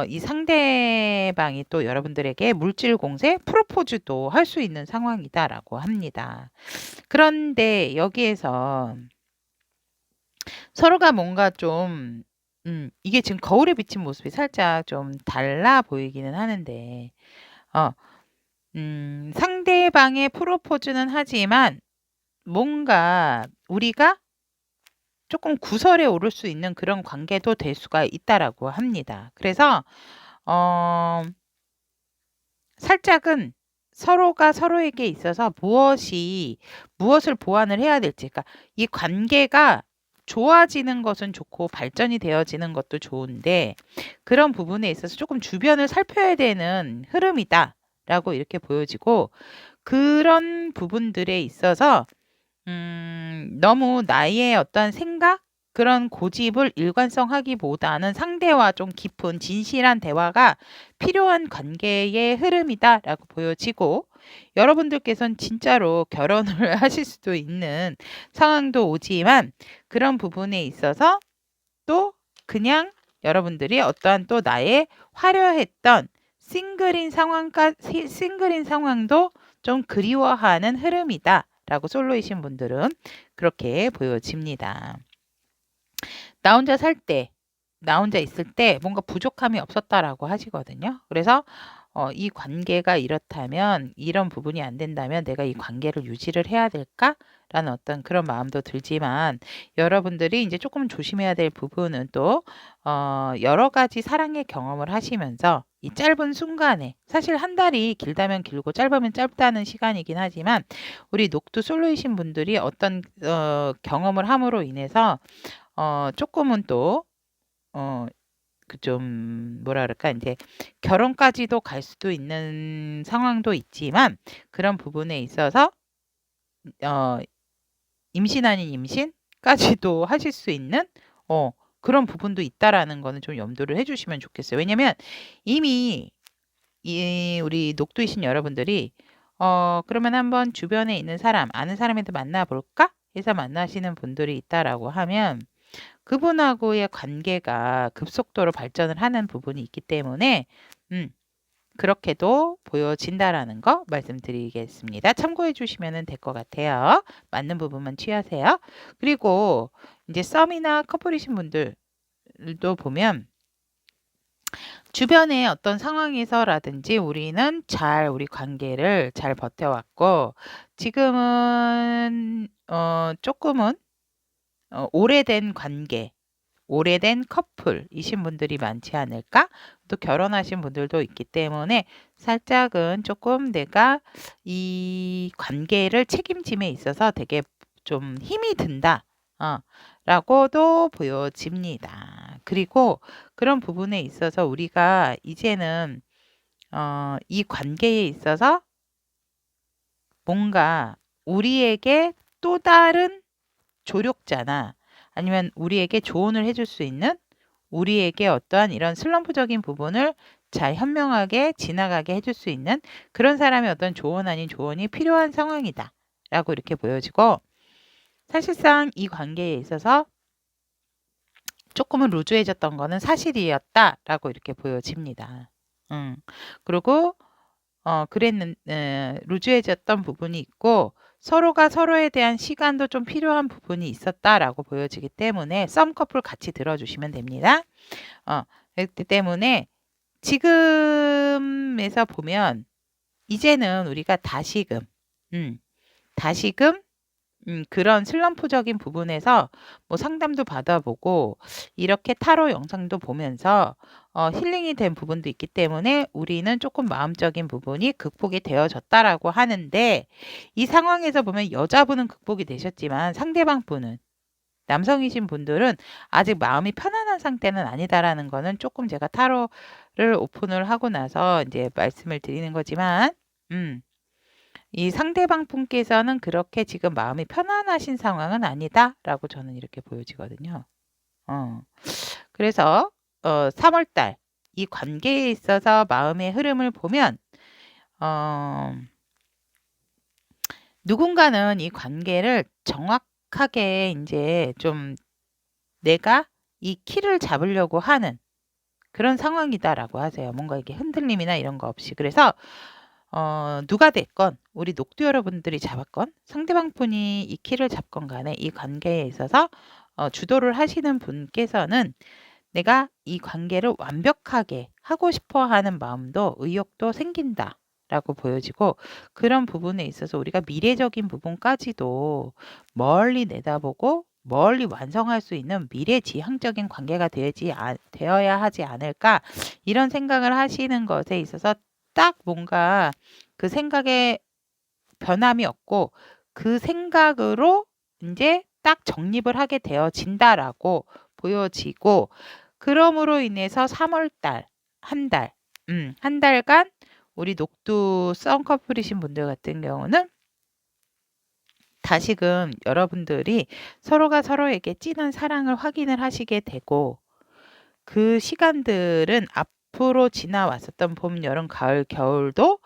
이 상대방이 또 여러분들에게 물질 공세, 프로포즈도 할 수 있는 상황이다라고 합니다. 그런데 여기에서 서로가 뭔가 좀 이게 지금 거울에 비친 모습이 살짝 좀 달라 보이기는 하는데, 어 상대방의 프로포즈는 하지만 뭔가 우리가 조금 구설에 오를 수 있는 그런 관계도 될 수가 있다라고 합니다. 그래서 어 살짝은 서로가 서로에게 있어서 무엇을 보완을 해야 될지, 그러니까 이 관계가 좋아지는 것은 좋고 발전이 되어지는 것도 좋은데 그런 부분에 있어서 조금 주변을 살펴야 되는 흐름이다라고 이렇게 보여지고 그런 부분들에 있어서 너무 나의 어떤 생각? 그런 고집을 일관성하기보다는 상대와 좀 깊은 진실한 대화가 필요한 관계의 흐름이다라고 보여지고 여러분들께서는 진짜로 결혼을 하실 수도 있는 상황도 오지만 그런 부분에 있어서 또 그냥 여러분들이 어떠한 또 나의 화려했던 싱글인 상황도 좀 그리워하는 흐름이다. 라고 솔로이신 분들은 그렇게 보여집니다. 나 혼자 살 때, 나 혼자 있을 때 뭔가 부족함이 없었다라고 하시거든요. 그래서 이 관계가 이렇다면, 이런 부분이 안 된다면 내가 이 관계를 유지를 해야 될까? 라는 어떤 그런 마음도 들지만 여러분들이 이제 조금 조심해야 될 부분은 또 여러 가지 사랑의 경험을 하시면서 이 짧은 순간에 사실 한 달이 길다면 길고 짧으면 짧다는 시간이긴 하지만 우리 녹두 솔로이신 분들이 어떤 경험을 함으로 인해서 조금은 또 그 좀 뭐라 그럴까 이제 결혼까지도 갈 수도 있는 상황도 있지만 그런 부분에 있어서 어 임신 아닌 임신까지도 하실 수 있는 그런 부분도 있다라는 거는 좀 염두를 해 주시면 좋겠어요. 왜냐면 이미 우리 녹두이신 여러분들이 그러면 한번 주변에 있는 사람, 아는 사람한테 만나 볼까? 해서 만나시는 분들이 있다라고 하면 그분하고의 관계가 급속도로 발전을 하는 부분이 있기 때문에 그렇게도 보여진다라는 거 말씀드리겠습니다. 참고해 주시면 될 것 같아요. 맞는 부분만 취하세요. 그리고 이제 썸이나 커플이신 분들도 보면 주변의 어떤 상황에서라든지 우리는 우리 관계를 잘 버텨왔고 지금은 조금은 오래된 관계, 오래된 커플이신 분들이 많지 않을까? 또 결혼하신 분들도 있기 때문에 살짝은 조금 내가 이 관계를 책임짐에 있어서 되게 좀 힘이 든다. 라고도 보여집니다. 그리고 그런 부분에 있어서 우리가 이제는 이 관계에 있어서 뭔가 우리에게 또 다른 조력자나 아니면 우리에게 조언을 해줄 수 있는 우리에게 어떠한 이런 슬럼프적인 부분을 잘 현명하게 지나가게 해줄 수 있는 그런 사람의 어떤 조언 아닌 조언이 필요한 상황이다. 라고 이렇게 보여지고 사실상 이 관계에 있어서 조금은 루즈해졌던 거는 사실이었다라고 이렇게 보여집니다. 그리고 루즈해졌던 부분이 있고 서로가 서로에 대한 시간도 좀 필요한 부분이 있었다라고 보여지기 때문에 썸 커플 같이 들어주시면 됩니다. 그렇기 때문에 지금에서 보면 이제는 우리가 다시금 그런 슬럼프적인 부분에서 뭐 상담도 받아보고 이렇게 타로 영상도 보면서 힐링이 된 부분도 있기 때문에 우리는 조금 마음적인 부분이 극복이 되어졌다라고 하는데 이 상황에서 보면 여자분은 극복이 되셨지만 상대방 분은 남성이신 분들은 아직 마음이 편안한 상태는 아니다라는 거는 조금 제가 타로를 오픈을 하고 나서 이제 말씀을 드리는 거지만 이 상대방 분께서는 그렇게 지금 마음이 편안하신 상황은 아니다라고 저는 이렇게 보여지거든요. 그래서 3월 달 이 관계에 있어서 마음의 흐름을 보면 누군가는 이 관계를 정확하게 이제 좀 내가 이 키를 잡으려고 하는 그런 상황이다라고 하세요. 뭔가 이게 흔들림이나 이런 거 없이. 그래서 누가 됐건 우리 녹두 여러분들이 잡았건 상대방 분이 이 키를 잡건 간에 이 관계에 있어서 주도를 하시는 분께서는 내가 이 관계를 완벽하게 하고 싶어 하는 마음도 의욕도 생긴다. 라고 보여지고 그런 부분에 있어서 우리가 미래적인 부분까지도 멀리 내다보고 멀리 완성할 수 있는 미래지향적인 관계가 되어야 하지 않을까 이런 생각을 하시는 것에 있어서 딱 뭔가 그 생각에 변함이 없고 그 생각으로 인제 딱 정립을 하게 되어진다라고 보여지고, 그럼으로 인해서 3 월달, 1 달, 1 달간 우리 녹두 쌍커플이신 분들 같은 경우는 다시금 여러분들이 서로가 서로에게 진한 사랑을 확인을 하시게 되고, 그 시간들은 앞으로 지나왔었던 봄, 여름, 가을, 겨울도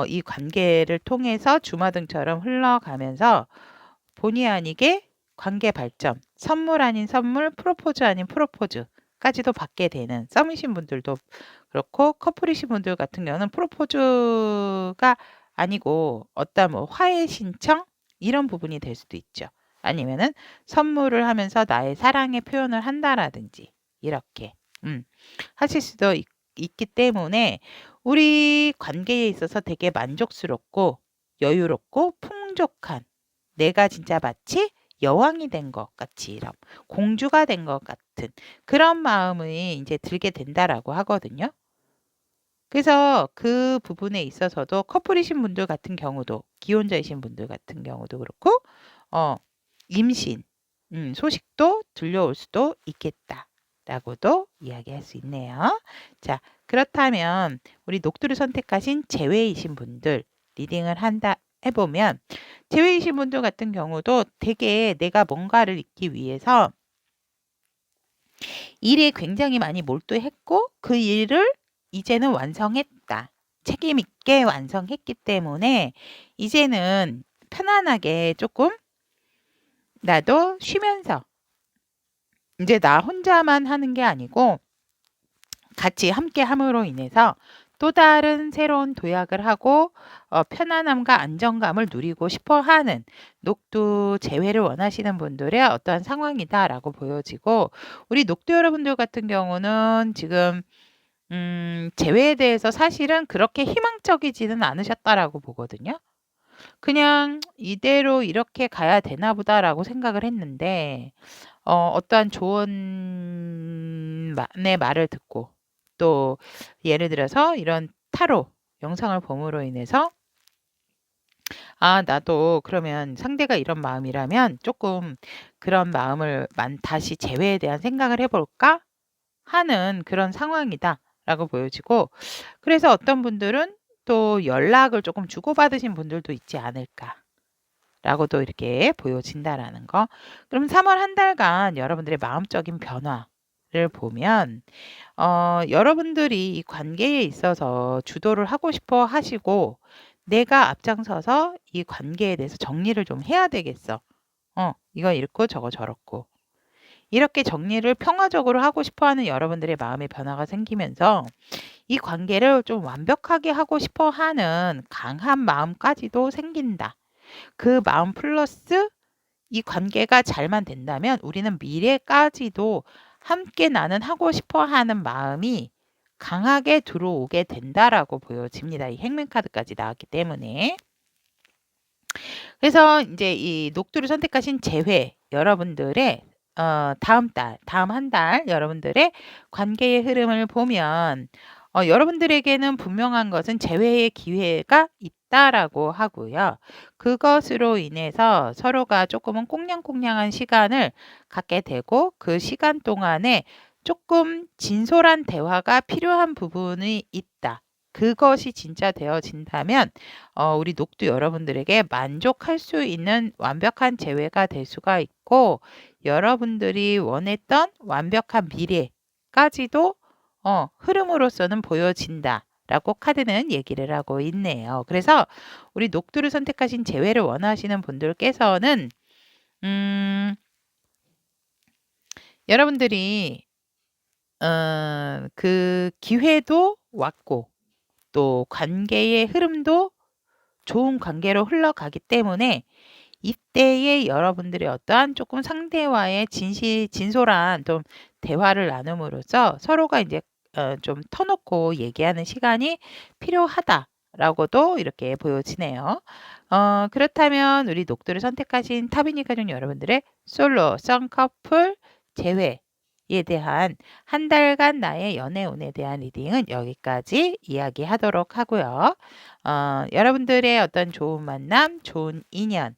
이 관계를 통해서 주마등처럼 흘러가면서 본의 아니게 관계 발전, 선물 아닌 선물, 프로포즈 아닌 프로포즈까지도 받게 되는, 썸이신 분들도 그렇고 커플이신 분들 같은 경우는 프로포즈가 아니고 어떤 뭐 화해 신청 이런 부분이 될 수도 있죠. 아니면은 선물을 하면서 나의 사랑의 표현을 한다라든지 이렇게 하실 수도 있기 때문에 우리 관계에 있어서 되게 만족스럽고 여유롭고 풍족한, 내가 진짜 마치 여왕이 된 것 같이, 이런 공주가 된 것 같은 그런 마음이 이제 들게 된다라고 하거든요. 그래서 그 부분에 있어서도 커플이신 분들 같은 경우도, 기혼자이신 분들 같은 경우도 그렇고 임신 소식도 들려올 수도 있겠다라고도 이야기할 수 있네요. 자, 그렇다면 우리 녹두를 선택하신 재회이신 분들 리딩을 한다 해보면, 재회이신 분들 같은 경우도 되게 내가 뭔가를 잊기 위해서 일에 굉장히 많이 몰두했고 그 일을 이제는 완성했다. 책임 있게 완성했기 때문에 이제는 편안하게 조금 나도 쉬면서, 이제 나 혼자만 하는 게 아니고 같이 함께 함으로 인해서 또 다른 새로운 도약을 하고 편안함과 안정감을 누리고 싶어 하는 녹두 재회를 원하시는 분들의 어떠한 상황이다라고 보여지고, 우리 녹두 여러분들 같은 경우는 지금 재회에 대해서 사실은 그렇게 희망적이지는 않으셨다라고 보거든요. 그냥 '이대로 이렇게 가야 되나 보다.'라고 생각을 했는데 어떠한 조언의 말을 듣고, 또 예를 들어서 이런 타로 영상을 봄으로 인해서 '아 나도 그러면 상대가 이런 마음이라면 조금 그런 마음을 다시 재회에 대한 생각을 해 볼까?' 하는 그런 상황이다라고 보여지고, 그래서 어떤 분들은 또 연락을 조금 주고받으신 분들도 있지 않을까라고도 이렇게 보여진다라는 거. 그럼 3 월 1 달간 여러분들의 마음적인 변화를 보면 여러분들이 이 관계에 있어서 주도를 하고 싶어 하시고, '내가 앞장서서 이 관계에 대해서 정리를 좀 해야 되겠어. 이거 이렇고 저거 저렇고.' 이렇게 정리를 평화적으로 하고 싶어 하는 여러분들의 마음의 변화가 생기면서 이 관계를 좀 완벽하게 하고 싶어 하는 강한 마음까지도 생긴다. 그 마음 플러스 이 관계가 잘만 된다면 우리는 미래까지도 함께 나는 하고 싶어 하는 마음이 강하게 들어오게 된다라고 보여집니다. 이 행맨 카드까지 나왔기 때문에. 그래서 이제 이 녹두를 선택하신 재회 여러분들의 다음 달, 다음 한 달 여러분들의 관계의 흐름을 보면 여러분들에게는 분명한 것은 재회의 기회가 있다라고 하고요. 그것으로 인해서 서로가 조금은 꽁냥꽁냥한 시간을 갖게 되고, 그 시간 동안에 조금 진솔한 대화가 필요한 부분이 있다. 그것이 진짜 되어진다면 우리 녹두 여러분들에게 만족할 수 있는 완벽한 재회가 될 수가 있고, 여러분들이 원했던 완벽한 미래까지도 흐름으로서는 보여진다라고 카드는 얘기를 하고 있네요. 그래서 우리 녹두를 선택하신 재회를 원하시는 분들께서는 여러분들이 그 기회도 왔고 또 관계의 흐름도 좋은 관계로 흘러가기 때문에 이때에 여러분들이 어떠한 조금 상대와의 진솔한 좀 대화를 나눔으로써 서로가 이제 좀 터놓고 얘기하는 시간이 필요하다라고도 이렇게 보여지네요. 그렇다면 우리 녹두를 선택하신 타비니 가족 여러분들의 솔로 쌍커플 재회 대한 한 달간 나의 연애운에 대한 리딩은 여기까지 이야기하도록 하고요. 여러분들의 어떤 좋은 만남, 좋은 인연,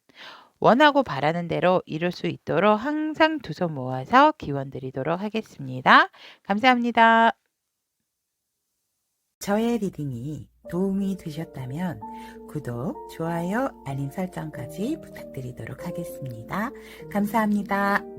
원하고 바라는 대로 이룰 수 있도록 항상 두 손 모아서 기원 드리도록 하겠습니다. 감사합니다. 저의 리딩이 도움이 되셨다면 구독, 좋아요, 알림 설정까지 부탁드리도록 하겠습니다. 감사합니다.